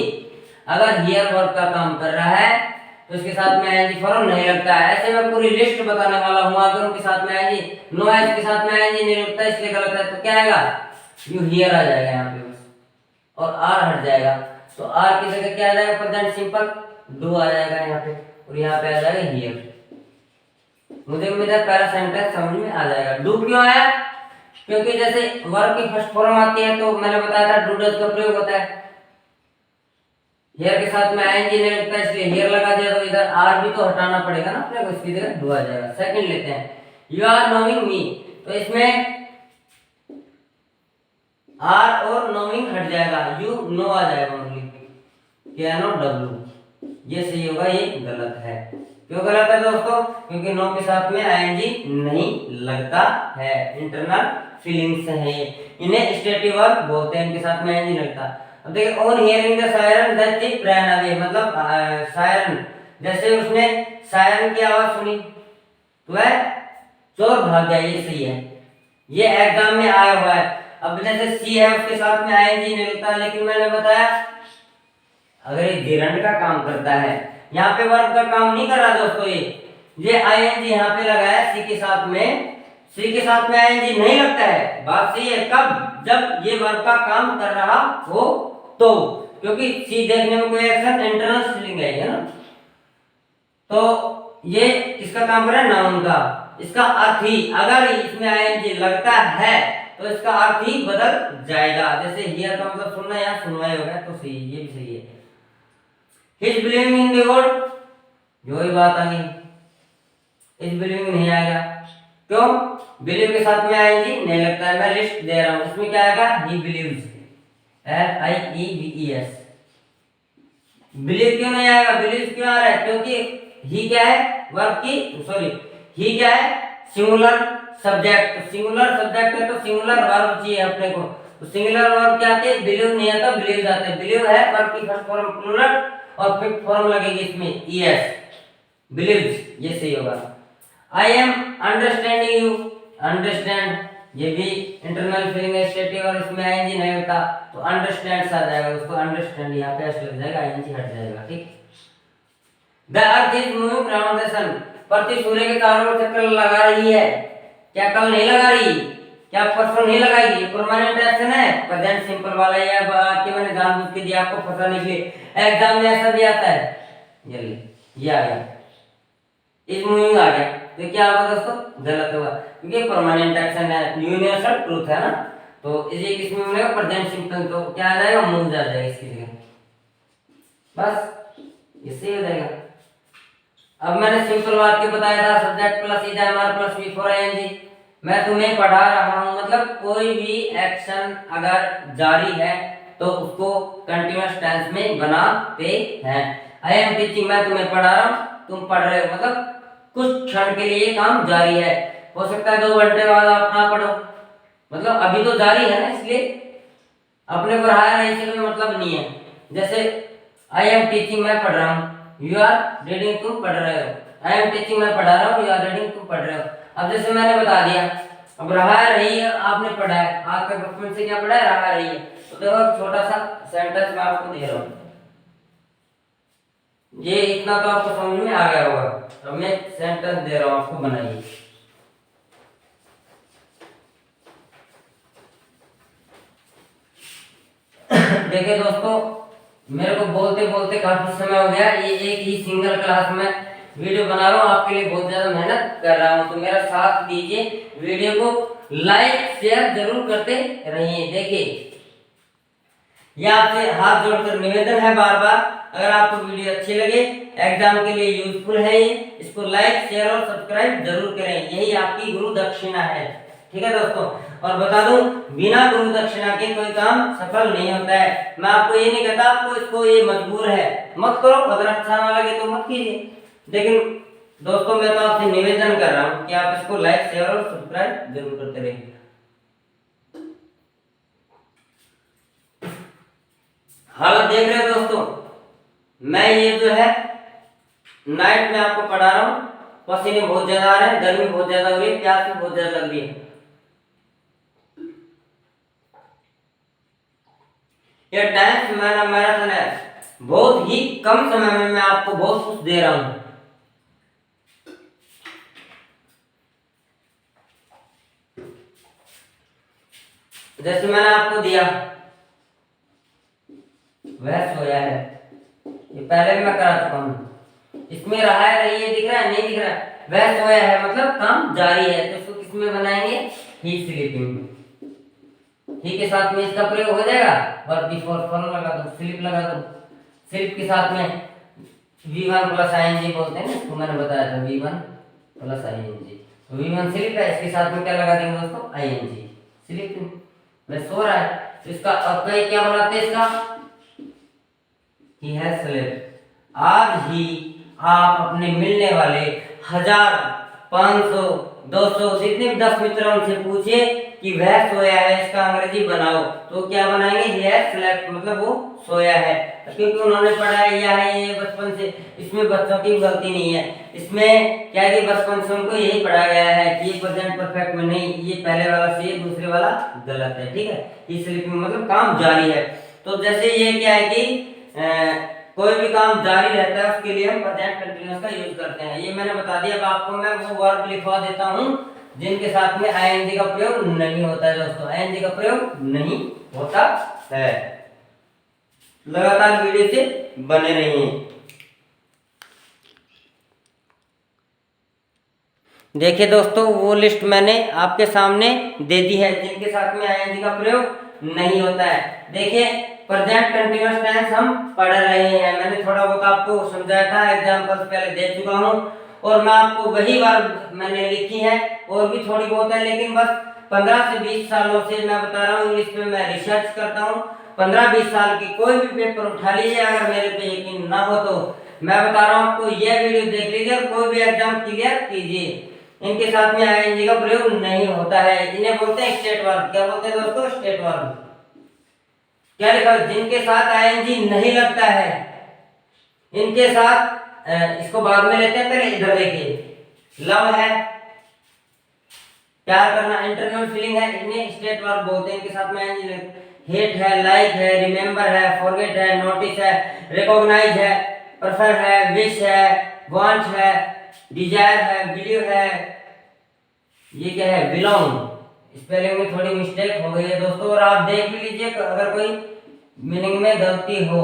Speaker 1: अगर हियर वर्ब का काम कर रहा है तो इसके साथ में आईएनजी फॉर्म नहीं लगता है। ऐसे मैं पूरी लिस्ट बताने वाला हूं, अगर उनके साथ में आईएनजी, नो एस के साथ में आईएनजी नहीं लगता इसलिए गलत है, तो क्या आएगा, यू हियर आ जाएगा यहाँ पे बस, और आर हट जाएगा, तो आर की जगह क्या आ जाएगा, प्रेजेंट सिंपल डू आ जाएगा यहाँ पे, और यहाँ पे आ जाएगा हियर। मुझे उम्मीद है पहला सेंटेंस समझ में आ जाएगा। डू क्यों आया, क्योंकि जैसे वर्ब की फर्स्ट फॉर्म आती है तो मैंने बताया था डू डज का प्रयोग होता है। हियर के साथ में आईएनजी नहीं लगता इसलिए हियर लगा दिया, तो इधर आर भी तो हटाना पड़ेगा ना अपने को, इसकी जगह डू आ जाएगा। सेकंड लेते हैं, यू आर नोइंग मी, तो इसमें आर और नोइंग हट जाएगा, यू नो आ जाएगा ओनली, क्या नो डब्ल्यू, ये सही होगा, ये गलत है। क्यों गलत है दोस्तों, क्योंकि नो के साथ में आईएनजी नहीं लगता है, इंटरनल फीलिंग्स है ये, इन्हें स्टेटिव वर्ब बोलते हैं, इनके साथ में आईएनजी लगता। अब देखिए on hearing the siren the thief ran away, मतलब सायरन, जैसे उसने सायरन की आवाज सुनी तो वह चोर भाग गया, ये सही है, ये एग्जाम में आया हुआ है। अब जैसे सी है उसके साथ में आईएनजी नहीं लगता, लेकिन मैंने बताया अगर ये जिरंड का काम करता है, यहाँ पे वर्ब का काम नहीं कर रहा दोस्तों, ये आईएनजी यहाँ पे लगाया सी के साथ में, सी के साथ में आईएनजी नहीं लगता है, बात सही है, कब, जब ये वर्ब का काम कर रहा हो तो, क्योंकि सी देखने में कोई एक्शन इंटरनल फीलिंग है ना, तो ये किसका काम कर रहा है, नाउन का। इसका अर्थ ही, अगर इसमें आईएनजी लगता है तो इसका अर्थ ही बदल जाएगा। जैसे हियर का मतलब सुनना, यहाँ सुनवाई हो गया, तो सही, ये भी सही है। His believing in the God, जो ही बात आ गई, हिज बिलीविंग नहीं आएगा, क्यों, बिलीव के साथ में आईएनजी नहीं लगता है। मैं लिस्ट दे रहा हूं, इसमें क्या आएगा, ही बिलीव्स, LIEVES। बिलीव क्यों नहीं आएगा, बिलीव क्यों आ रहा है, क्योंकि ही क्या है, वर्ब की सॉरी ही क्या है, सिंगुलर सब्जेक्ट। तो सिंगुलर सब्जेक्ट है तो सिंगुलर वर्ब चाहिए अपने को। तो सिंगुलर वर्ब क्या आते हैं, बिलीव नहीं आता, बिलीव आते हैं। बिलीव है वर्ब की फर्स्ट फॉर्म प्लूरल और फिफ्थ फॉर्म लगेगी इसमें ईएस, बिलीव्स, ये सही होगा। I am understanding you, understand ये भी इंटरनल फीलिंग स्टेटिव और इसमें आईएनजी नहीं होता तो अंडरस्टैंड्स आ जाएगा, उसको अंडरस्टैंड यहाँ पे एस लग जाएगा, आईएनजी हट जाएगा, ठीक। The earth is moving round the sun, पृथ्वी सूर्य के चारों ओर चक्कर लगा रही है। क्या कल नहीं लगा रही, क्या परसों नहीं लगाएगी, परमानेंट एक्शन है, प्रेजेंट सिंपल वाला ये कि मैंने जानबूझ के दिया आपको फंसाने के लिए, एग्जाम में ऐसा भी आता है। ये आ गया, इस मूविंग आ गया तो क्या होगा दोस्तों, गलत होगा क्योंकि परमानेंट एक्शन है, यूनिवर्सल ट्रूथ है ना। तो इसे किस में मिलेगा, प्रेजेंट सिंपल, तो क्या आ जाएगा, मूव आ जाएगा इसकी जगह, बस इससे हो जाएगा। अब मैंने सिंपल वाक्य बताया था, subject plus is am are plus be for ING. मैं तुम्हें पढ़ा रहा हूं, मतलब कोई भी एक्शन अगर जारी है तो उसको कंटीन्यूअस टेंस में बनाते हैं। आई एम टीचिंग, मैं तुम्हें पढ़ा रहा हूं, तुम पढ़ रहे हो, मतलब कुछ क्षण के लिए काम जारी है। हो सकता है 2 घंटे बाद आप ना पढ़ो, मतलब अभी तो जारी है ना, इसलिए अपने को रहा है, इसलिए मतलब नहीं है। जैसे आई एम टीचिंग, मैं पढ़ रहा हूँ, यू आर रीडिंग, तुम पढ़ रहे हो। आई एम टीचिंग, मैं पढ़ा रहा हूँ, यू आर रीडिंग, तुम पढ़ रहे हो। अब जैसे मैंने बता दिया, अब रहा है रही है, आपने पढ़ा है, आपके बचपन से क्या पढ़ा है, रहा रही है। तो देखो छोटा सा सेंटेंस मैं आपको दे रहा हूँ, ये इतना तो आपको समझ में आ गया होगा। अब मैं सेंटेंस दे रहा हूँ आपको, बनाइए। देखिए दोस्तों, मेरे को बोलते बोलते काफी समय हो गया, ये एक ही सिंगल क्लास में वीडियो बना रहा हूँ, आपके लिए बहुत ज्यादा मेहनत कर रहा हूँ, तो मेरा साथ दीजिए, वीडियो को लाइक शेयर जरूर करते रहिए। देखिए ये आपसे हाथ जोड़कर निवेदन है बार बार, अगर आपको वीडियो अच्छी लगे, एग्जाम के लिए यूजफुल है ये, इसको लाइक शेयर और सब्सक्राइब जरूर करें, यही आपकी गुरु दक्षिणा है, ठीक है दोस्तों। और बता दूं, बिना गुरु दक्षिणा के कोई काम सफल नहीं होता है। मैं आपको ये नहीं कहता आपको इसको ये मजबूर है मत करो, अगर अच्छा ना लगे तो मत कीजिए, लेकिन दोस्तों मैं तो आपसे निवेदन कर रहा हूँ कि आप इसको लाइक शेयर और सब्सक्राइब जरूर करते रहिए। हालत देख रहे हो दोस्तों, मैं ये जो है नाइट में आपको पढ़ा रहा हूँ, पसीने बहुत ज्यादा आ रहे हैं, गर्मी बहुत ज्यादा हो रही है, प्यास भी बहुत ज्यादा लग रही है। ये टाइम मैराथन है, बहुत ही कम समय में मैं आपको बहुत कुछ दे रहा हूं। जैसे मैंने आपको दिया, वह सोया है, ये पहले भी मैं करा चुका हूं, इसमें रहा है रही है, दिख रहा है नहीं दिख रहा है, वह सोया है मतलब काम जारी है, तो इसको किसमें बनाएंगे, ही स्लीपिंग। ही के साथ में इसका प्रयोग हो जाएगा, वर्ब बिफोर फॉर्म लगा दो, स्लीप लगा दो, स्लीप के साथ में V1 प्लस आईएनजी बोलते हैं ना, इसको मैंने बताया था, V1 प्लस आईएनजी, तो V1 स्लीप है, इसके साथ में क्या लगा देंगे दोस्तों, आईएनजी, स्लीप में सो रहा है, तो इसका अब कई क्या बनाते हैं इसका, ही हैज स्लेप्ट। आज ही आप अपने मिलने वाले 1000, 500, 200 जितने भी 10 मित्र उनसे पूछिए कि वह सोया है, इसका अंग्रेजी बनाओ, तो क्या बनाएंगे, ही हैज स्लेप्ट, मतलब वो सोया है, क्योंकि उन्होंने पढ़ाया है ये बचपन से, इसमें बच्चों की गलती नहीं है, इसमें क्या है कि बचपन से उनको यही पढ़ाया गया है कि ये प्रेजेंट परफेक्ट में नहीं, ये पहले वाला सही है, दूसरे वाला गलत है, ठीक है। ही स्लीपिंग मतलब काम जारी है, तो जैसे ये क्या है कि कोई भी काम जारी रहता है उसके लिए हम प्रेजेंट कंटीन्यूअस का यूज करते हैं, ये मैंने बता दिया। अब आपको मैं वो वर्ब लिखवा देता हूं जिनके साथ में आईएनजी का प्रयोग नहीं होता है दोस्तों, आईएनजी का प्रयोग नहीं होता है। लगातार वीडियो से बने रहिए। देखिए दोस्तों, वो लिस्ट मैंने आपके सामने दे दी है जिनके साथ में आईएनजी का प्रयोग नहीं होता है। देखिए प्रेजेंट कंटीन्यूअस टेंस हम पढ़ रहे हैं, मैंने थोड़ा बहुत आपको समझाया था, एग्जांपल्स पहले दे चुका हूं, और मैं आपको वही वर्ब मैंने लिखी है, और भी थोड़ी बहुत है, लेकिन बस 15 से 20 सालों से मैं बता रहा हूँ, इंग्लिश में मैं रिसर्च करता हूँ, 15-20 साल की, कोई भी पेपर उठा लीजिए, अगर मेरे पे यकीन ना हो तो मैं बता रहा हूँ आपको, यह वीडियो देख लीजिए और कोई भी एग्जाम क्लियर कीजिए। इनके साथ में आईएनजी का प्रयोग नहीं होता है, इन्हें बोलते हैं स्टेट वर्ब। क्या बोलते हैं दोस्तों? State verb. क्या लिखा? जिनके साथ आईएनजी नहीं लगता है, इनके साथ इसको बाद में लेते हैं, पहले इधर देखिए। लव है, प्यार करना, इंटरनल फीलिंग है, इन्हें स्टेट वर्ब बोलते हैं, इनके साथ में आईएनजी लगता है। हेट है, लाइक है, रिमेंबर है, फॉरगेट है, नोटिस है, रिकॉग्नाइज है, प्रेफर है, विश है, वांट है, डिजायर है, बिलीव है, ये क्या है? बिलोंग। स्पेलिंग में थोड़ी मिस्टेक हो गई है दोस्तों, और आप देख भी लीजिए अगर कोई मीनिंग में गलती हो,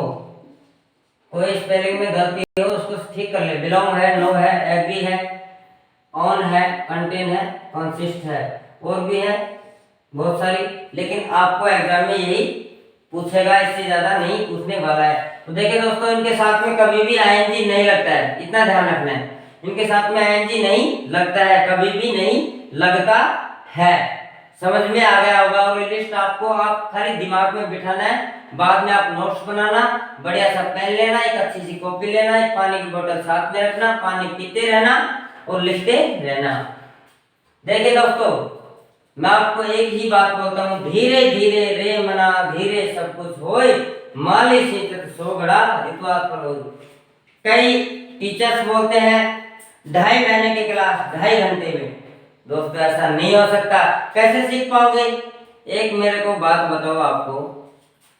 Speaker 1: कोई स्पेलिंग में गलती हो उसको ठीक कर ले। बिलोंग है, नो है, एग्री है, ऑन है, कंटेन है, कंसिस्ट है, और भी है बहुत सारी, लेकिन आपको एग्जाम में यही पूछेगा, इससे ज्यादा नहीं पूछने वाला है। तो देखिए दोस्तों, इनके साथ में कभी भी आईएनजी नहीं लगता है, इतना ध्यान रखना है। इनके साथ में आईएनजी नहीं लगता है, कभी भी नहीं लगता है। समझ में आ गया होगा। और ये लिस्ट आपको आप खाली दिमाग में बिठाना है, बाद में आप नोट्स बनाना, बढ़िया सा पेन लेना, एक अच्छी सी कॉपी लेना, एक पानी की बोतल साथ में रखना, पानी पीते रहना और लिखते रहना। देखिए दोस्तों, मैं आपको एक ही बात बोलता हूँ, धीरे धीरे रे मना, धीरे सब कुछ होय, माली सींचत सोगड़ा ऋतुआत फल होय। कई टीचर्स बोलते हैं 2.5 महीने की क्लास 2.5 घंटे में। दोस्तों ऐसा नहीं हो सकता, कैसे सीख पाओगे? एक मेरे को बात बताओ, आपको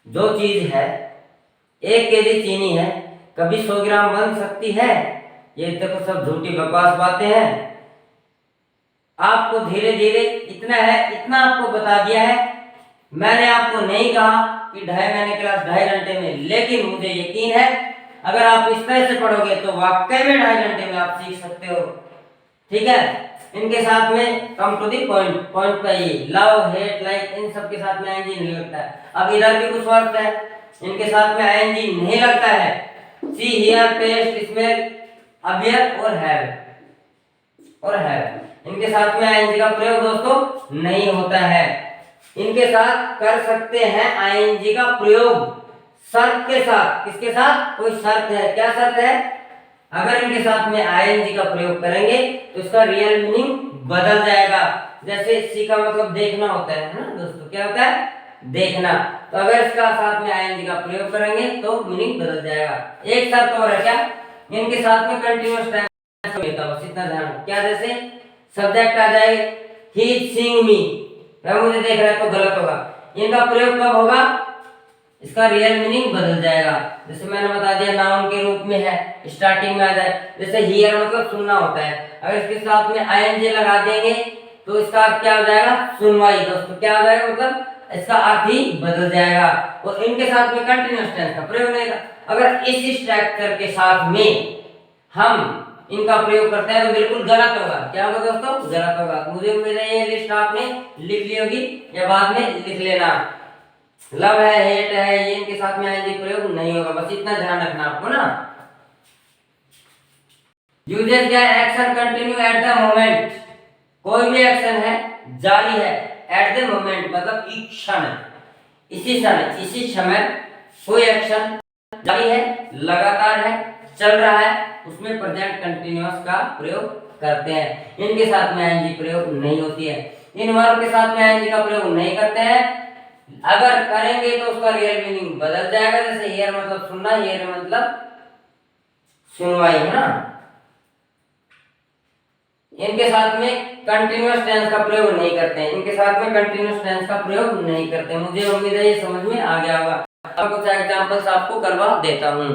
Speaker 1: जो चीज है 1 केजी चीनी है, कभी 100 ग्राम बन सकती है? ये देखो सब झूठी बकवास बातें हैं। आपको धीरे धीरे इतना है, इतना आपको बता दिया है। मैंने आपको नहीं कहा कि 2.5 महीने क्लास 2.5 घंटे में, लेकिन मुझे यकीन है अगर आप इस तरह से पढ़ोगे तो वाकई में 2.5 घंटे में आप सीख सकते हो। ठीक है, इनके साथ में come to the point, point पे ये लव, हेट, लाइक, इन सब के साथ में आईएनजी नहीं लगता है। अब इधर भी कुछ वर्ड है, इनके साथ में आईएनजी नहीं लगता है। सी, हियर, टेस्ट, स्मेल, अबियर और हैव, और हैव, इनके साथ में आईएनजी का प्रयोग दोस्तों नहीं होता है। इनके साथ कर सकते हैं आईएनजी का प्रयोग शर्त के साथ। किसके साथ? कोई शर्त है। क्या शर्त है? अगर इनके साथ में आईएनजी का प्रयोग करेंगे तो इसका रियल मीनिंग बदल जाएगा। जैसे सी का मतलब देखना होता है ना दोस्तों, क्या होता है? देखना। तो अगर इसका साथ में आईएनजी का प्रयोग करेंगे तो मीनिंग बदल जाएगा। एक शर्त और है, क्या? इनके साथ में कंटिन्यूअस टेंस होता है, बस इतना ध्यान। क्या? जैसे सब्जेक्ट आ जाएगा, ही इज सीइंग मी, वह मुझे देख रहा है, तो गलत होगा। इनका प्रयोग कब होगा? इसका रियल मीनिंग बदल जाएगा। जैसे मैंने बता दिया नाउन के रूप में है, स्टार्टिंग में आ जाए। जैसे हियर मतलब सुनना होता है, अगर इसके साथ में आईएनजी लगा देंगे तो इसका अर्थ क्या हो जाएगा? सुनवाई। दोस्तों क्या हो जाएगा? मतलब इसका अर्थ ही बदल जाएगा। और इनके साथ में कंटिन्यूअस टेंस का प्रयोग नहीं था। अगर इस स्ट्रक्चर के साथ में हम इनका प्रयोग करते हैं तो बिल्कुल गलत होगा। क्या होगा दोस्तों? गलत होगा। मुझे उम्मीद है ये लिस्ट आपने लिख ली होगी, या बाद में लिख लेना। लव है, हेट है, ये इनके साथ में आईएनजी प्रयोग नहीं होगा, बस इतना ध्यान रखना आपको ना। यूजेस क्या है? Action continue at the moment, कोई भी एक्शन है जारी है, एट द मोमेंट मतलब इस क्षण, इसी समय, इसी समय कोई एक्शन जारी है, लगातार है, चल रहा है, उसमें प्रेजेंट कंटिन्यूअस का प्रयोग करते हैं। इनके साथ में आईएनजी प्रयोग नहीं होती है। इन वर्ब के साथ में आईएनजी का प्रयोग नहीं करते हैं। अगर करेंगे तो उसका रियल मीनिंग बदल जाएगा। जैसे हियर मतलब सुनना, हियर मतलब सुनवाई, है ना। इनके साथ में कंटिन्यूअस टेंस का प्रयोग नहीं करते हैं। इनके साथ में कंटिन्यूअस टेंस का प्रयोग नहीं करते हैं। मुझे उम्मीद है ये समझ में आ गया होगा। अब कुछ एग्जांपल्स आपको करवा देता हूं।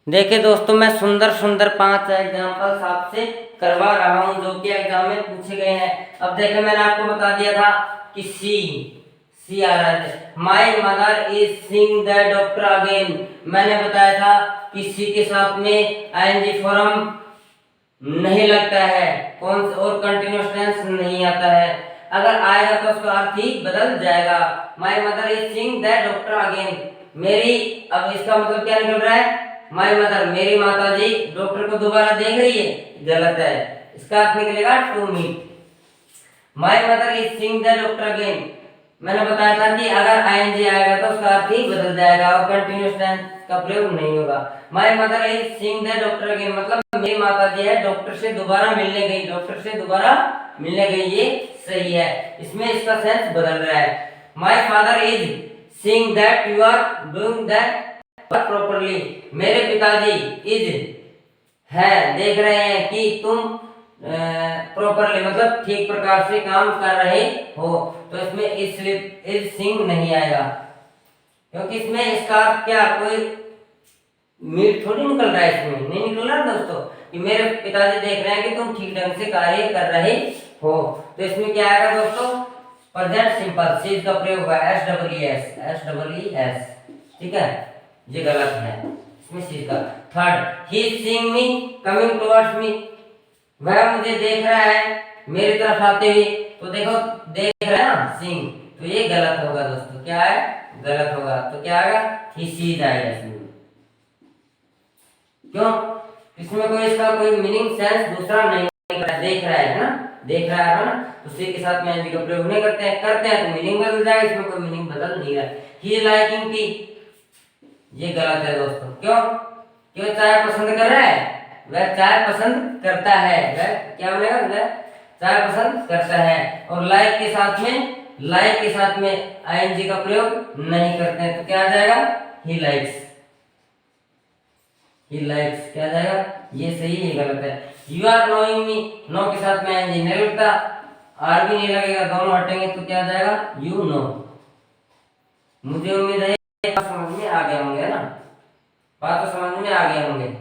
Speaker 1: देखिए दोस्तों, मैं सुंदर सुंदर 5 एग्जांपल्स आपसे करवा रहा हूं जो कि एग्जाम में पूछे गए हैं। अब देखिए, मैंने आपको बता दिया था कि सी आ रहा है। My mother is seeing the doctor again. मैंने बताया था कि सी के साथ में आईएनजी फॉर्म नहीं लगता है, कौन और कंटिन्यूअस टेंस नहीं आता है। अगर आएगा तो उसका अर्थ ही बदल जाएगा। My mother is seeing the doctor again, मेरी, अब इसका मतलब क्या निकल रहा है? माय मदर, मेरी माताजी डॉक्टर को दोबारा देख रही है, गलत है। इसका अर्थ निकलेगा to meet. My mother is seeing the doctor again, मैंने बताया था कि अगर आईएनजी आएगा तो उसका अर्थ ही बदल जाएगा और कंटिन्यूअस टेंस का प्रयोग नहीं होगा। My mother is seeing the doctor again, मतलब मेरी माता जी है डॉक्टर से दोबारा मिलने गई, डॉक्टर से दोबारा मिलने गई, ये सही है। इसमें इसका सेंस बदल रहा है। My father is seeing that you are doing that work properly, मेरे पिताजी इज है देख रहे हैं कि तुम प्रॉपरली मतलब ठीक प्रकार से काम कर रहे हो, तो इसमें इज सिंग नहीं आएगा, क्योंकि इसमें इसका क्या कोई मीट थोड़ी निकल रहा है, इसमें नहीं निकल रहा दोस्तों कि मेरे पिताजी देख रहे हैं कि तुम ठीक ढंग से कार्य कर रहे हो, तो इसमें क्या आएगा दोस्तों, प्रेजेंट सिंपल सीज का प्रयोग हुआ एस, ठीक है, ये गलत है, इसमें सीज का। Third, he is seeing me coming towards me, वह मुझे देख रहा है मेरी तरफ आते हुए, तो देखो देख रहा है ना सीइंग, तो ये गलत होगा दोस्तों, क्या है, गलत होगा, तो क्या आएगा, ही सीज आएगा इसमें। क्यों, इसमें कोई इसका कोई मीनिंग सेंस दूसरा नहीं देख रहा है ना, देख रहा है ना, तो सी के साथ में एनजी का प्रयोग नहीं करते हैं तो मीनिंग बदल जाएगा, इसमें कोई मीनिंग बदल नहीं रहा है। ही इज लाइकिंग टी, ये गलत है दोस्तों, क्यों, क्यों चाय पसंद कर रहा है, वह चाय पसंद करता है, वह क्या बनेगा, वह चाय पसंद करता है, और लाइक के साथ में आईएनजी का प्रयोग नहीं करते हैं, तो क्या आ जाएगा, ही लाइक्स, क्या आ जाएगा, ये सही है, गलत है। You are knowing me, know के साथ में आईएनजी नहीं लगता, आर भी नहीं लगेगा, दोनों हटेंगे तो क्या आ जाएगा, यू नो। मुझे उम्मीद है समझ में आ गए होंगे ना, बात तो समझ में आ गए होंगे।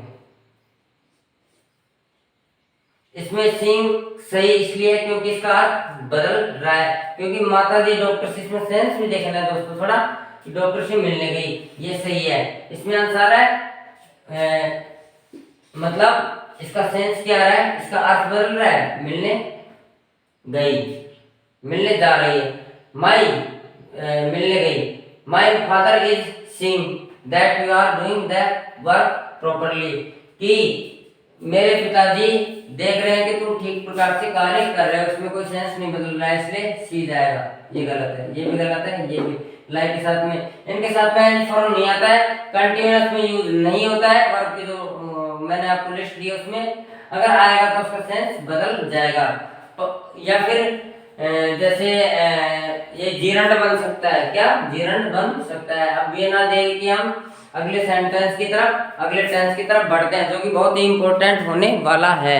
Speaker 1: इसमें सिंग सही इसलिए क्योंकि इसका अर्थ बदल रहा है, क्योंकि माता जी डॉक्टर से, इसमें सेंस भी देखना है दोस्तों थोड़ा कि डॉक्टर से मिलने गई, ये सही है। इसमें आंसर है मतलब इसका सेंस क्या आ रहा है, इसका अर्थ बदल रहा है, मिलने गई, मिलने जा रही है, माई मिलने गई। My father is seeing that you are doing that work properly, कि मेरे पिताजी देख रहे हैं कि तुम ठीक प्रकार से कार्य कर रहे हो, उसमें कोई सेंस नहीं बदल रहा है, इसलिए सी जाएगा, ये गलत है, ये भी गलत है, ये भी। लाइक के साथ में, इनके साथ में फॉर्म नहीं आता है, कंटिन्यूअस में यूज नहीं होता है, वर्ब की जो मैंने आपको लिस्ट दी उसमें अगर आएगा तो उसका सेंस बदल जाएगा, तो या फिर जैसे ये जीरंड बन सकता है, क्या जीरंड बन सकता है। अब ये ना देख कि हम अगले सेंटेंस की तरफ, अगले टेंस की तरफ बढ़ते हैं, जो कि बहुत ही इंपॉर्टेंट होने वाला है,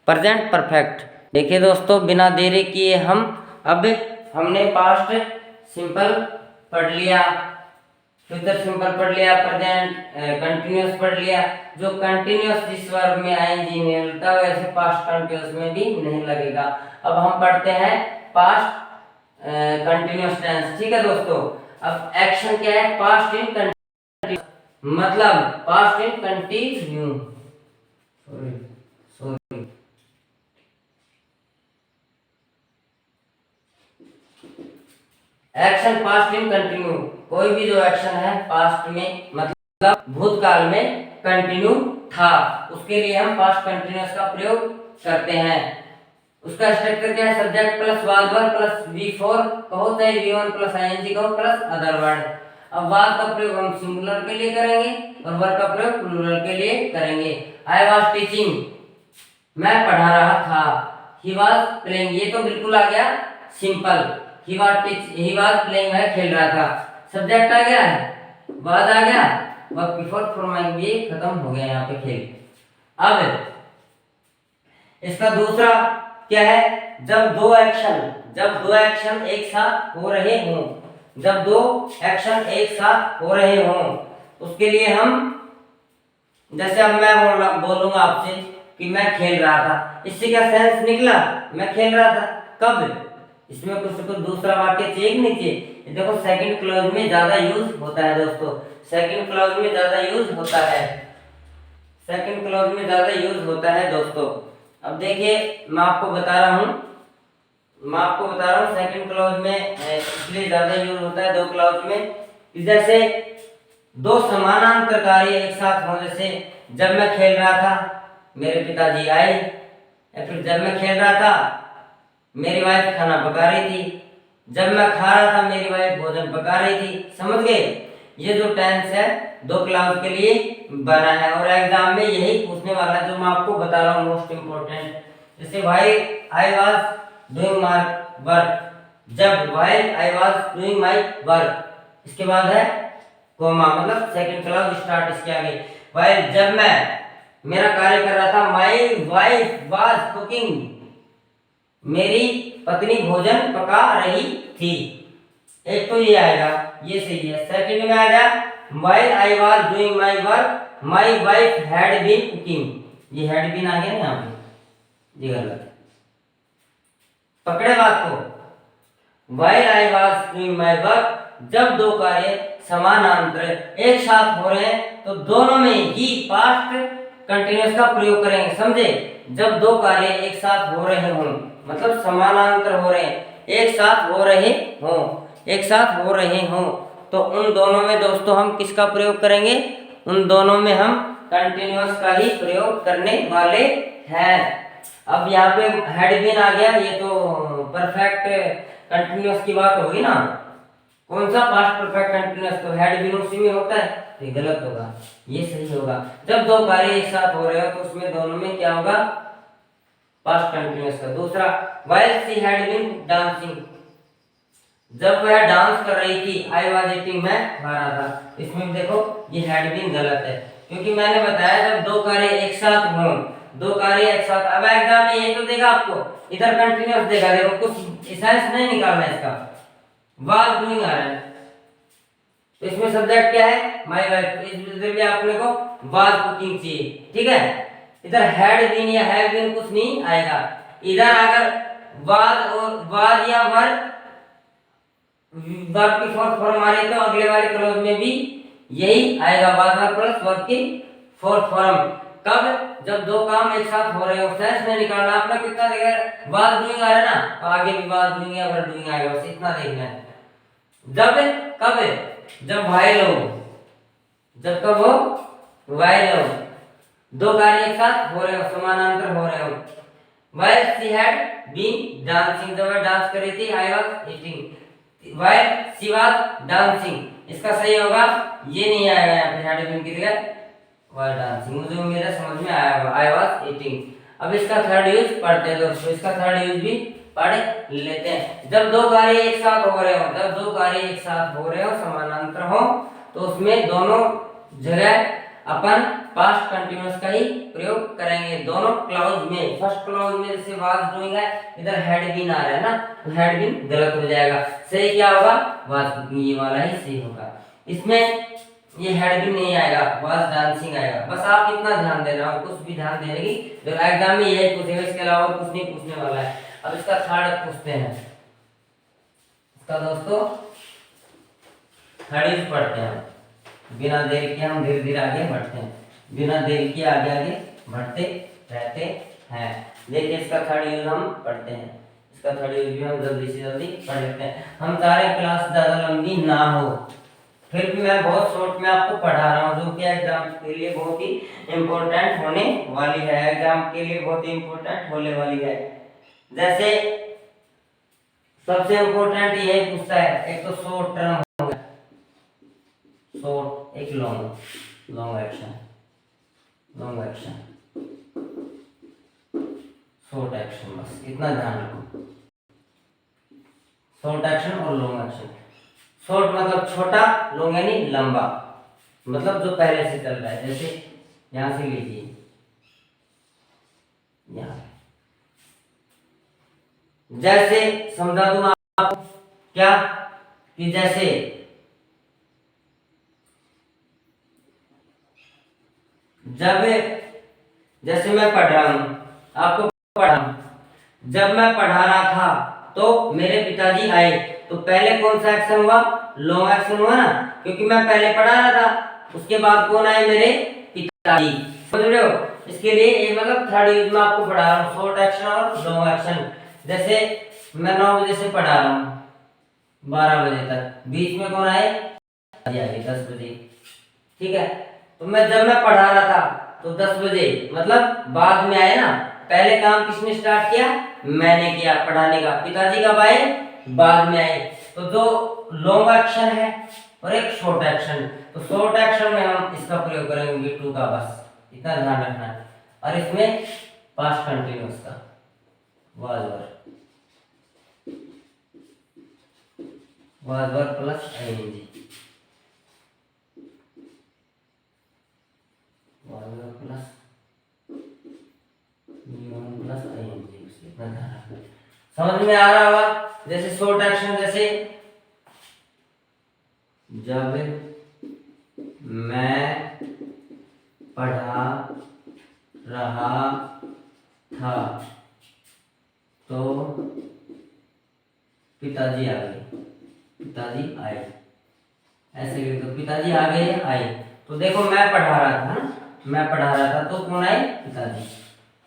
Speaker 1: प्रेजेंट परफेक्ट। देखिए दोस्तों, बिना देरी किए हमने पास्ट सिंपल पढ़ लिया, फ्यूचर सिंपल पढ़ लिया, प्रेजेंट कंटिन्यूअस पढ़ लिया। जो कंटिन्यूअस जिस वर्ब में आईएनजी नहीं लगता वैसे पास्ट कंटिन्यूअस में भी नहीं लगेगा। अब हम पढ़ते हैं पास्ट कंटिन्यूअस टेंस, ठीक है दोस्तों। अब एक्शन क्या है, पास्ट इन कंटिन्यूअस, मतलब पास्ट इन कंटिन्यू, सॉरी एक्शन पास्ट इन कंटिन्यू, कोई भी जो एक्शन है पास्ट में मतलब भूतकाल में कंटिन्यू था, उसके लिए हम पास्ट कंटिन्यूअस का प्रयोग करते हैं। उसका स्ट्रक्चर क्या है, subject plus was verb plus V4 कहो चाहे V1 प्लस आईएनजी कहो प्लस अदर वर्ड। अब वाज का प्रयोग हम सिंगुलर के लिए करेंगे और वर्ब का प्रयोग प्लूरल के लिए करेंगे। आई वाज टीचिंग, मैं पढ़ा रहा था। ही वाज प्लेइंग, ये तो बिल्कुल आ गया सिंपल, ही वाज प्लेइंग, वह खेल रहा था। सब्जेक्ट आ गया है, वाज आ गया, वर्ब बिफोर फॉर्म ये खत्म हो गया यहाँ पे खेल। अब इसका दूसरा क्या है, जब दो एक्शन एक साथ हो रहे हों, जब दो एक्शन एक साथ हो रहे हों, उसके लिए हम जैसे अब मैं बोलूंगा आपसे कि मैं खेल रहा था, इससे क्या सेंस निकला, मैं खेल रहा था, कब, इसमें कुछ दूसरा वाक्य चाहिए नहीं चाहिए। देखो सेकंड क्लॉज में ज्यादा यूज होता है दोस्तों, सेकंड क्लॉज में ज्यादा यूज होता है, सेकंड क्लॉज में ज्यादा यूज होता है दोस्तों। अब देखिए मैं आपको बता रहा हूँ सेकंड क्लॉज में इसलिए ज्यादा यूज होता है दो क्लॉज में, जैसे दो समानांतर कार्य एक साथ हो, जैसे जब मैं खेल रहा था मेरे पिताजी आए, या फिर जब मैं खेल रहा था मेरी वाइफ खाना पका रही थी, जब मैं खा रहा था मेरी वाइफ भोजन पका रही थी। समझ गए? ये जो टेंस है दो क्लाउज के लिए बना है और एग्जाम में यही पूछने वाला है जो मैं आपको बता रहा हूँ मोस्ट इम्पोर्टेंट। जैसे भाई I was doing my work, जब while I was doing my work, इसके बाद है कोमा मतलब सेकंड क्लाउज स्टार्ट इसके आगे। व्हाइल जब मैं मेरा कार्य कर रहा था, माय वाइफ वाज कुकिंग, मेरी पत्नी भोजन पका रही थी। एक तो ये आएगा, ये सही है। सेकंड में आएगा while I was doing my work my wife had been cooking, ये हैड बीन आ गया ना यहाँ पे, ये गलत है। पकड़े बात को। While I was doing my work, जब दो कार्य समानांतर एक साथ हो रहे हैं तो दोनों में ही पास्ट कंटिन्यूअस का प्रयोग करेंगे। समझे? जब दो कार्य एक साथ हो रहे हों मतलब समानांतर हो रहे हैं, एक साथ हो रहे हों, एक साथ हो रहे हों तो उन दोनों में दोस्तों हम किसका प्रयोग करेंगे? उन दोनों में हम कंटिन्यूअस का ही प्रयोग करने वाले हैं। अब यहाँ पे हैड बीन आ गया, ये तो परफेक्ट कंटिन्यूअस की बात होगी ना। कौन सा पास्ट परफेक्ट कंटिन्यूअस? तो हैड बीन उसी में होता है, ये गलत होगा, ये सही होगा। जब दो कार्य एक साथ हो रहे हो तो उसमें दोनों में क्या होगा? पास्ट कंटिन्यूअस का। दूसरा while she had been dancing, जब वह डांस कर रही थी, आई वाज ईटिंग मैं खा रहा था। इसमें देखो ये हैड बीन गलत है क्योंकि मैंने बताया जब दो कार्य एक साथ हों, दो कार्य एक साथ। अब एग्जाम में ये तो देगा आपको, इधर कंटिन्यूअस देगा, देखो कुछ एसेंस नहीं निकालना है इसका। वाज डूइंग आ रहा है तो इसमें सब्जेक्ट क्या है? माय वाइफ, इस भी आपने को वाज कुकिंग चाहिए। ठीक है? इधर हैड बीन या हैव बीन कुछ नहीं आएगा। इधर अगर वाज और वाज या वर वर्ब की फोर्थ फॉर्म आ रही तो अगले वाले क्लॉज में भी यही आएगा, वाज वर प्लस वर्ब की फोर्थ फॉर्म। कब? जब दो काम एक साथ हो रहे हो। सेंस में निकालना अपना कितना देगा? वाज डूइंग आ रहा है ना, तो आगे भी वाज डूइंग या वर डूइंग आएगा, बस इतना देखना है। जब कब? जब व्हाइल हो, जब कब हो? व्हाइल हो, दो कार्य एक साथ हो रहे हो, समानांतर हो रहे हो। While she had been dancing, जब वह डांस कर रही थी, I was eating. While she was dancing, इसका सही होगा, ये नहीं आएगा यहाँ पे, हैड बीन की जगह वाज डांसिंग। मुझे उम्मीद है समझ में आया होगा, आई वाज ईटिंग। अब इसका थर्ड यूज पढ़ते हैं दोस्तों, इसका थर्ड यूज भी पढ़ लेते हैं। जब दो कार्य एक साथ हो रहे हो, जब दो कार्य एक साथ हो रहे हो, समानांतर हो, तो उसमें दोनों जगह अपन पास्ट कंटिन्यूअस का ही प्रयोग करेंगे दोनों क्लाउज में। फर्स्ट क्लाउज में जैसे वाज डूइंग है, इधर हैड बीन आ रहा है ना, तो हैड बीन गलत हो जाएगा। सही क्या होगा? वाज कुकिंग, ये वाला ही सही होगा। इसमें ये हैड बीन नहीं आएगा, वाज डांसिंग आएगा। बस आप इतना ध्यान देना और कुछ भी ध्यान देने की, जो एग्जाम में यही पूछेगा, इसके अलावा कुछ नहीं पूछने वाला है। अब इसका थर्ड पूछते हैं, इसका दोस्तों थर्ड यूज पढ़ते हैं। बिना देर के हम धीरे धीरे आगे बढ़ते हैं, बिना देर के आगे आगे बढ़ते रहते हैं। देखिए इसका थर्ड यूज हम पढ़ते हैं, इसका थर्ड यूज भी हम जल्दी से जल्दी पढ़ लेते हैं। हम चाह रहे क्लास ज्यादा लंबी ना हो, फिर भी मैं बहुत शॉर्ट में आपको पढ़ा रहा हूँ, जो कि एग्जाम के लिए बहुत ही इम्पोर्टेंट होने वाली है, एग्जाम के लिए बहुत ही इम्पोर्टेंट होने वाली है। जैसे सबसे इम्पोर्टेंट ये पूछता है, एक तो शॉर्ट टर्म हो गया, शॉर्ट, एक long, long action, long action, short action, बस इतना ध्यान रखो, शॉर्ट एक्शन और लॉन्ग एक्शन। शॉर्ट मतलब छोटा, लॉन्ग यानी लंबा, मतलब जो पहले से चल रहा है। जैसे यहां से लीजिए, यहां जैसे समझा दूं आपको क्या, कि जैसे जब, जैसे मैं पढ़ रहा हूं, आपको पढ़ा हूं, जब मैं पढ़ा रहा था तो मेरे पिताजी आए, तो पहले कौन सा एक्शन हुआ? लॉन्ग एक्शन हुआ ना, क्योंकि मैं पहले पढ़ा रहा था, उसके बाद कौन आए? मेरे पिताजी। समझ रहे हो? इसके लिए ये मतलब थर्ड यूज में आपको पढ़ा रहा हूँ, शॉर्ट एक्शन और लॉन्ग एक्शन। जैसे मैं 9 बजे से पढ़ा रहा हूँ 12 बजे तक, बीच में कौन आए? 10 बजे। ठीक है, तो मैं जब मैं पढ़ा रहा था तो 10 बजे मतलब बाद में आए ना, पहले काम किसने स्टार्ट किया? मैंने किया पढ़ाने का। पिताजी कब आए? बाद में आई। तो जो लॉन्ग एक्शन है और एक शॉर्ट एक्शन, तो शॉर्ट एक्शन में हम इसका प्रयोग करेंगे वी टू का, बस इतना ध्यान रखना है। और इसमें पास्ट कंटिन्यूअस का was were plus ING, was were plus V one plus ING, इतना ध्यान रखना। समझ में आ रहा होगा? जैसे शॉर्ट एक्शन, जैसे जब मैं पढ़ा रहा था तो पिताजी आ गए, पिताजी आए, ऐसे लिख दो, पिताजी आ गए आए। तो देखो मैं पढ़ा रहा था ना, मैं पढ़ा रहा था तो कौन आए? पिताजी।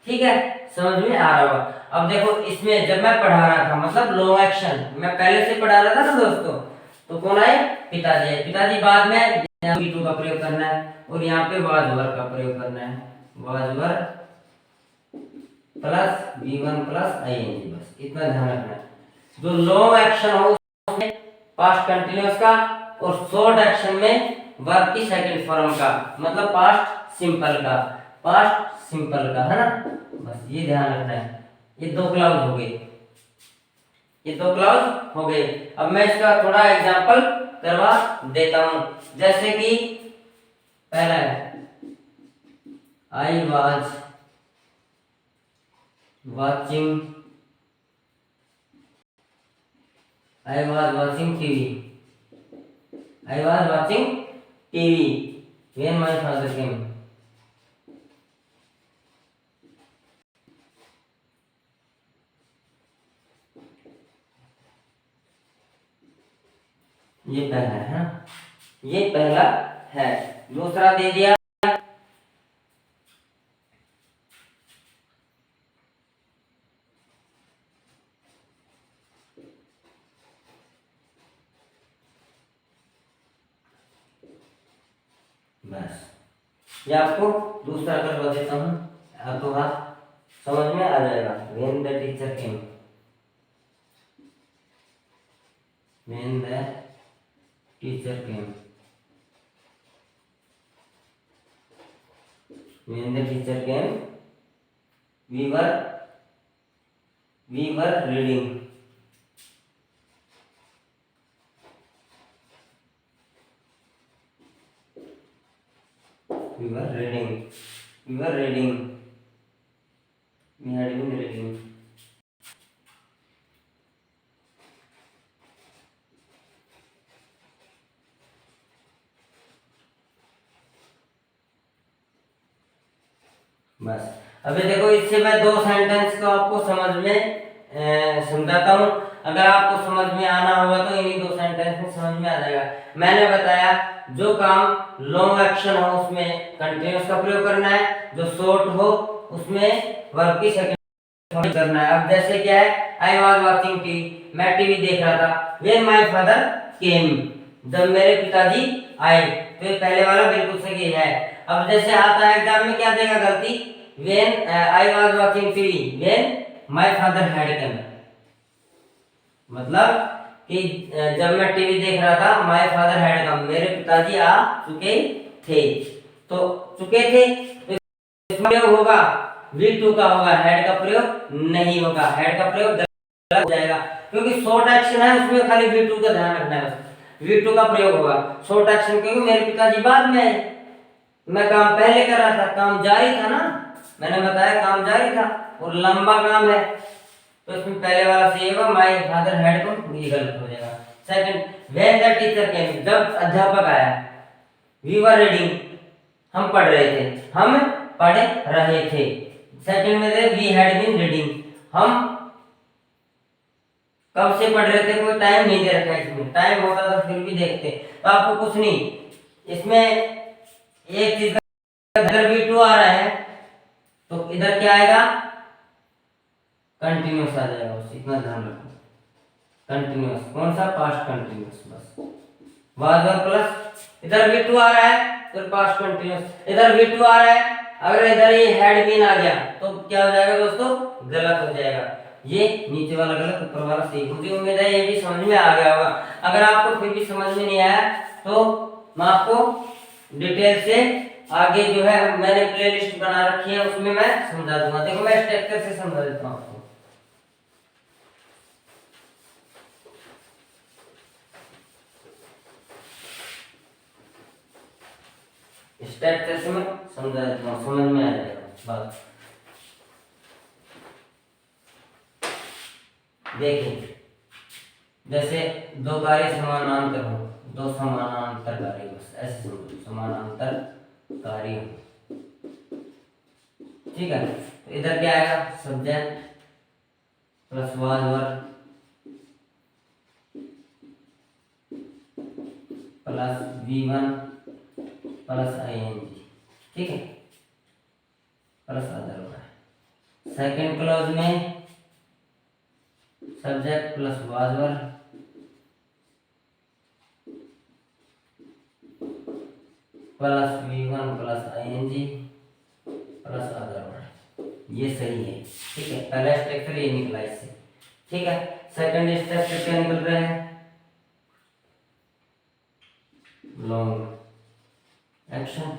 Speaker 1: ठीक है, समझ में आ रहा होगा। अब देखो इसमें जब मैं पढ़ा रहा था मतलब लॉन्ग एक्शन, मैं पहले से पढ़ा रहा था ना दोस्तों, तो कौन आए? पिताजी आए। पिताजी बाद में यहाँ V2 का प्रयोग करना है और यहाँ पे वाज वर का प्रयोग करना है, was were plus V1 plus ING, बस इतना ध्यान रखना है। जो लॉन्ग एक्शन हो उसमें पास्ट कंटिन्यूअस का और शॉर्ट एक्शन में वर्ब की सेकंड फॉर्म का, मतलब पास्ट सिंपल का, पास्ट सिंपल का, है ना? बस ये ध्यान रखना है। ये दो क्लाउज हो गए, ये दो क्लाउज हो गए। अब मैं इसका थोड़ा एग्जांपल करवा देता हूं। जैसे कि पहला है I was watching TV, I was watching TV when my father came. ये पहला है ना, ये पहला है। दूसरा दे दिया बस, ये आपको दूसरा करवा देता हूँ, आपको बात समझ में आ जाएगा। When the teacher came, when the teacher came, when the teacher came we were reading, we were reading, we had been reading। बस अभी देखो इससे मैं दो सेंटेंस को आपको समझ में समझाता हूँ। अगर आपको समझ में आना होगा तो इन्हीं दो सेंटेंस में समझ में आ जाएगा। मैंने बताया जो काम लॉन्ग एक्शन हो उसमें कंटिन्यूअस का प्रयोग करना है, जो शॉर्ट हो उसमें वर्ब की सेकंड करना है। अब जैसे क्या है, आई वाज वाचिंग टीवी, मैं टीवी देख रहा था। व्हेन माय फादर केम, जब मेरे पिताजी आए, तो ये पहले वाला बिल्कुल सही है। अब जैसे आता है एग्जाम में क्या देगा गलती, when I was watching TV when my father had come, मतलब कि जब मैं टीवी देख रहा था, माय फादर हैड कम, मेरे पिताजी आ चुके थे। तो चुके थे तो इसमें प्रयोग होगा V2 का होगा, हेड का प्रयोग नहीं होगा। हेड का प्रयोग गलत हो जाएगा क्योंकि शॉर्ट एक्शन है, उसमें खाली V2 का ध्यान रखना है, बस V2 का प्रयोग होगा। शॉर्ट एक्शन क्योंकि मेरे पिताजी बाद में आए, मैं काम पहले कर रहा था, काम जारी था ना, मैंने बताया काम जारी था और लंबा काम है, तो इसमें पहले वाला सही होगा, माय फादर हैड कम, ये गलत हो जाएगा। सेकंड, व्हेन द टीचर केम, जब अध्यापक आया। वी वर रीडिंग, हम पढ़ रहे थे, हम पढ़ रहे थे। सेकंड में दे वी हैड बीन रीडिंग, हम कब से पढ़ रहे थे, कोई टाइम नहीं दे रखा है इसमें, टाइम होता तो फिर भी देखते। तो आपको कुछ नहीं, इसमें एक चीज इधर V2 आ रहा है तो इधर क्या आएगा, कंटिन्यूअस आ जाएगा, बस इतना ध्यान रखो। कंटिन्यूअस कौन सा, पास्ट कंटिन्यूअस, बस वाज वर प्लस इधर V2 आ रहा है तो पास्ट कंटिन्यूअस, इधर V2 आ रहा है, अगर इधर ये हैड बीन आ गया तो क्या हो जाएगा दोस्तों, गलत हो जाएगा। ये नीचे वाला गलत, ऊपर वाला सही। मुझे उम्मीद है ये भी समझ में आ गया होगा। अगर आपको फिर भी समझ में नहीं आया तो मैं आपको डिटेल से आगे जो है मैंने प्लेलिस्ट बना रखी है उसमें मैं समझा दूंगा। देखो मैं स्ट्रक्चर से समझा देता हूँ आपको। स्ट्रक्चर से मैं समझा देता हूँ, समझ में आ जाएगा बात। देखिए जैसे दो कार्य समानांतर हो, दो समानांतर कार्य, बस ऐसे समझो, समानांतर कार्य हो, ठीक है। तो इधर क्या आएगा, subject plus was verb plus V1 plus ING, ठीक है, plus other verb. Second clause में subject plus was verb plus V1 plus ING plus other verb. ये सही है, ठीक है। पहला स्ट्रक्चर ये निकला इससे, ठीक है। सेकंड स्ट्रक्चर क्या निकल रहा है, लॉन्ग एक्शन,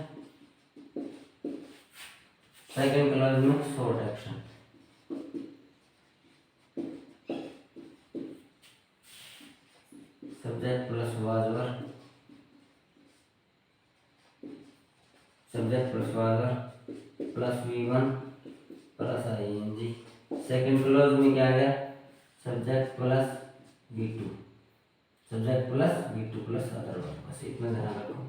Speaker 1: सेकंड क्लॉज में short action. Subject plus was verb, subject plus was verb plus V1 plus ING। Second clause में क्या आ गया, subject plus V2, subject plus V2 plus other verb. बस इतना ध्यान रखो,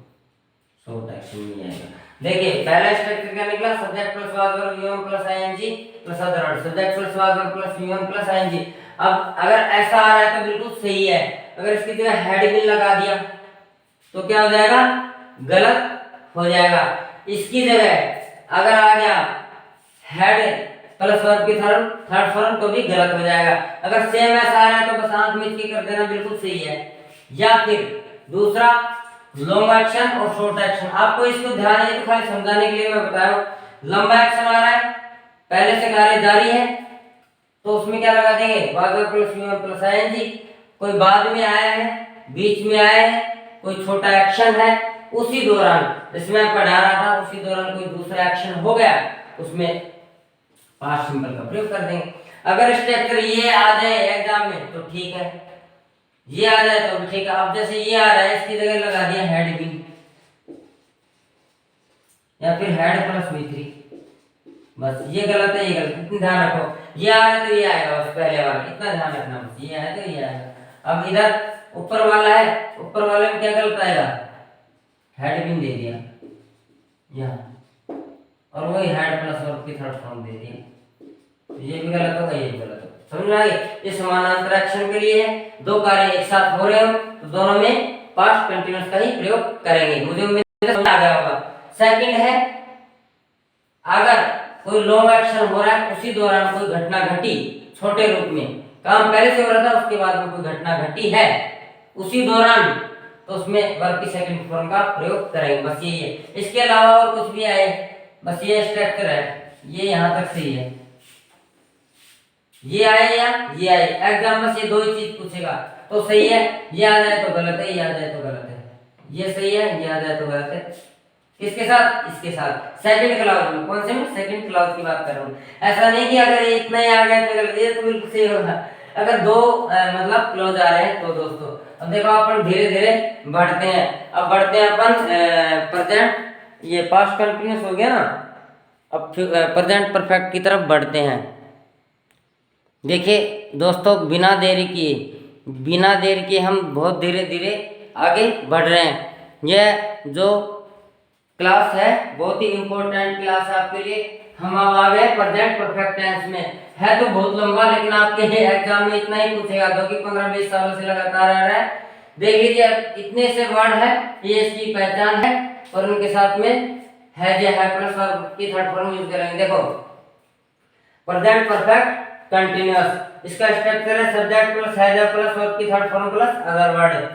Speaker 1: शॉर्ट एक्शन नहीं आएगा। देखिए पहला स्ट्रक्चर क्या निकला, subject plus was verb V1 plus ING plus other verb, subject plus was verb plus V1 plus ING। अब अगर ऐसा आ रहा है तो बिल्कुल सही है। अगर इसकी जगह हेड भी लगा दिया तो क्या हो जाएगा, गलत हो जाएगा। इसकी जगह अगर आ गया हेड प्लस वर्ब की थर्ड फॉर्म तो भी गलत हो जाएगा। अगर सेम ऐसा आ रहा है तो बस आंख मीच के कर देना, बिल्कुल सही है। या फिर दूसरा लॉन्ग एक्शन और शॉर्ट एक्शन, आपको इसको ध्यान है तो खाली समझाने के लिए मैं बता रहा हूं। लंबा एक्शन आ रहा है, पहले से कार्य जारी है, तो उसमें क्या लगा देंगे, was verb plus V1 plus ING। कोई बाद में आया है, बीच में आया है, कोई छोटा एक्शन है, उसी दौरान इसमें मैं पढ़ा रहा था, उसी दौरान कोई दूसरा एक्शन हो गया, उसमें पास्ट सिंपल का प्रयोग कर देंगे। अगर स्ट्रक्चर ये आ जाए एग्जाम में तो ठीक है, ये आ जाए तो भी ठीक है। अब जैसे ये आ रहा है, इसकी जगह लगा दिया हेड भी, या फिर हेड प्लस V3, बस ये गलत है, ये गलत, इतना ध्यान रखो। ये आ रहा है तो ये आएगा, बस पहले वाला इतना ध्यान रखना, बस ये है तो ये आएगा। अब इधर ऊपर वाला है, ऊपर वाले में क्या गलत आएगा, हेड भी दे दिया यहाँ, और वही हेड प्लस वर्ब की थर्ड फॉर्म दे दिया, तो ये भी गलत होगा, ये भी गलत होगा। समझ में आ गई। ये समानांतर एक्शन के लिए है, दो कार्य एक साथ हो रहे हो तो दोनों में पास्ट कंटीन्यूअस का ही प्रयोग करेंगे। मुझे उम्मीद है समझ आ गया होगा। सेकंड है, अगर कोई लॉन्ग एक्शन हो रहा है, उसी दौरान कोई घटना घटी छोटे रूप में, काम पहले से हो रहा था, उसके बाद में कोई घटना घटी है उसी दौरान, तो उसमें वर्ब की सेकंड फॉर्म का प्रयोग करेंगे, बस यही है। इसके अलावा और कुछ भी आए, बस ये स्ट्रक्चर है, ये यहाँ तक सही है। ये आए या ये आए, एग्जाम बस ये दो ही चीज पूछेगा तो सही है, ये आ जाए तो गलत है, ये आ जाए तो गलत है, ये सही है, ये आ जाए तो गलत है। किसके साथ, इसके साथ, सेकंड क्लॉज में। कौन से में, सेकंड क्लॉज की बात कर रहा हूँ। ऐसा नहीं कि अगर ये इतना ही आ गया तो गलत, ये तो बिल्कुल सही होगा। अगर दो मतलब क्लॉज आ रहे हैं तो दोस्तों, अब देखो अपन धीरे धीरे बढ़ते हैं। अब बढ़ते हैं अपन प्रेजेंट, ये पास्ट कंटिन्यूअस हो गया ना, अब प्रेजेंट परफेक्ट की तरफ बढ़ते हैं। देखिए दोस्तों, बिना देरी किए हम बहुत धीरे धीरे आगे बढ़ रहे हैं। यह जो क्लास है बहुत ही इम्पोर्टेंट क्लास है आपके लिए। हम अब आ गए प्रेजेंट परफेक्ट टेंस में। है तो बहुत लंबा, लेकिन आपके एग्जाम में इतना ही पूछेगा, जो कि 15-20 सालों से लगातार आ रहा है। देख लीजिए, इतने से वर्ड है, ये इसकी पहचान है, और उनके साथ में है जो है प्लस वर्ब की थर्ड फॉर्म यूज करेंगे। देखो प्रेजेंट परफेक्ट कंटीन्यूअस, इसका स्ट्रक्चर है subject plus has plus verb की third form plus other word.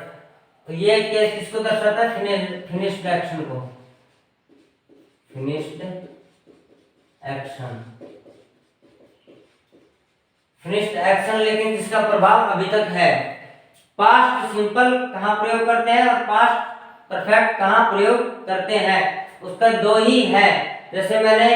Speaker 1: तो ये केस किसको दर्शाता है, फिनिश्ड एक्शन को, फिनिश्ड एक्शन, फिनिश्ड एक्शन, लेकिन जिसका प्रभाव अभी तक है। पास्ट सिंपल कहाँ प्रयोग करते हैं और पास्ट परफेक्ट कहाँ प्रयोग करते हैं, उसका दो ही है। जैसे मैंने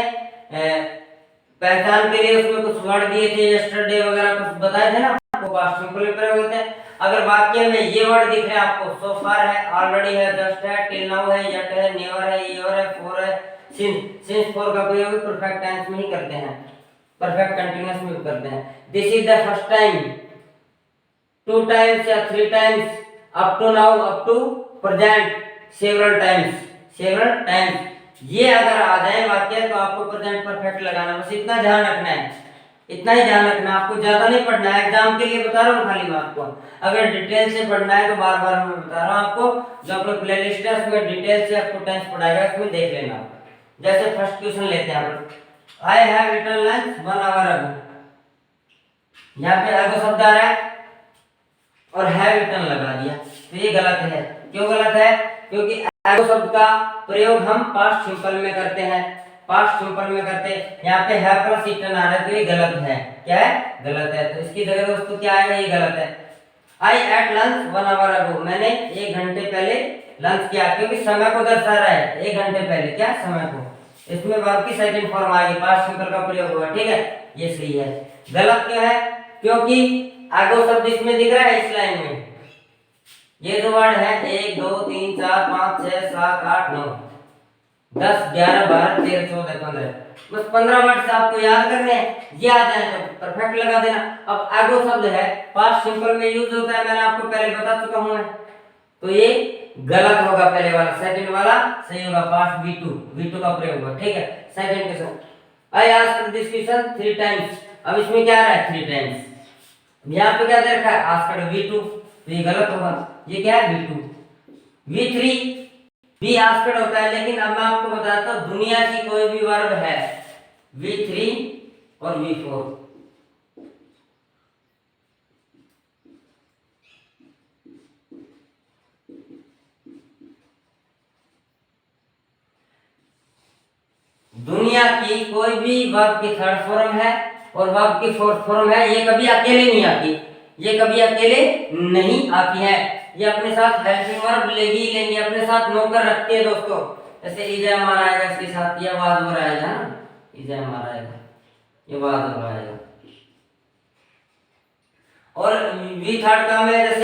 Speaker 1: पहचान के लिए उसमें कुछ वर्ड दिए थे, यस्टरडे वगैरह कुछ बताए थे ना आपको, पास्ट सिंपल में प्रयोग होते हैं। अगर वाक्य में ये वर्ड दिख रहे हैं आपको, सो फार है, ऑलरेडी है, जस्ट है, टिल नाउ है, येट है, नेवर है, ईयर है, फोर है, सिंस फोर का प्रयोग परफेक्ट टेंस में ही करते हैं, परफेक्ट कंटीन्यूअस में करते हैं। This is the first time, two times या three times, up to now, up to present, several times, several times. ये अगर आ जाए वाक्य तो आपको प्रेजेंट परफेक्ट लगाना, बस इतना ध्यान रखना है, इतना ही ध्यान रखना, आपको ज्यादा नहीं पढ़ना है। एग्जाम के लिए बता रहा हूँ खाली मैं आपको, अगर डिटेल से पढ़ना है तो बार बार मैं बता रहा हूँ आपको, जो अपना प्लेलिस्ट है उसमें डिटेल से आपको टेंस पढ़ाएगा, उसमें देख लेना। जैसे फर्स्ट क्वेश्चन लेते हैं हम, I have eaten lunch 1 hour ago. यहाँ पे अगो शब्द आ रहा है और हैव इटन लगा दिया, तो ये गलत है। क्यों गलत है? क्योंकि अगो शब्द का प्रयोग हम पास्ट सिंपल में करते हैं, पास्ट सिंपल में करते हैं। यहाँ पे हैव प्लस इटन आ रहा है, तो ये गलत है। क्या है? गलत है। तो इसकी जगह दोस्तों क्या आएगा? ये गलत है। आई एट लंच 1 आवर अगो, मैंने 1 घंटे पहले लंच किया, क्योंकि समय को दर्शा रहा है 1 घंटे पहले, क्या समय को, इसमें वर्ब की सेकंड फॉर्म आएगी, पास्ट सिंपल का प्रयोग होगा। ठीक है, ये सही है। गलत क्यों है? क्योंकि आगो शब्द इसमें दिख रहा है इस लाइन में, ये जो वर्ड है 1 2 3 4 5 6 7 8 9 10 11 12 13 14 15, बस 15 वर्ड से आपको याद करने हैं, ये आ जाए तो परफेक्ट लगा देना। अब आगो शब्द है पास्ट सिंपल में यूज होता है, मैंने आपको पहले बता चुका हूं मैं, तो ये गलत होगा, पहले वाला, सेकंड वाला सही होगा, पास्ट V2 का प्रयोग होगा। ठीक है, second question, I asked this question 3 times. अब इसमें क्या आ रहा है? 3 टाइम्स। यहाँ पे क्या दे रखा है? आस्क्ड V2, तो ये गलत होगा। ये क्या है? V2। V3 भी आस्क्ड होता है, लेकिन अब मैं आपको बताता हूँ, दुनिया की कोई भी वर्ब है V3 और V4, दुनिया की कोई भी वर्ब की थर्ड फॉर्म है और वर्ब की फोर्थ फॉर्म है, ये कभी अकेले नहीं आती, ये कभी अकेले नहीं आती है, ये अपने साथ हेल्पिंग वर्ब लेगी, लेंगे अपने साथ नौकर रखती है दोस्तों। जैसे इजा हमारा आएगा, इसके साथ ये वाज हो आएगा ना, इजा हमारा आएगा, ये वाज हो आएगा। और वी थर्ड का में जैसे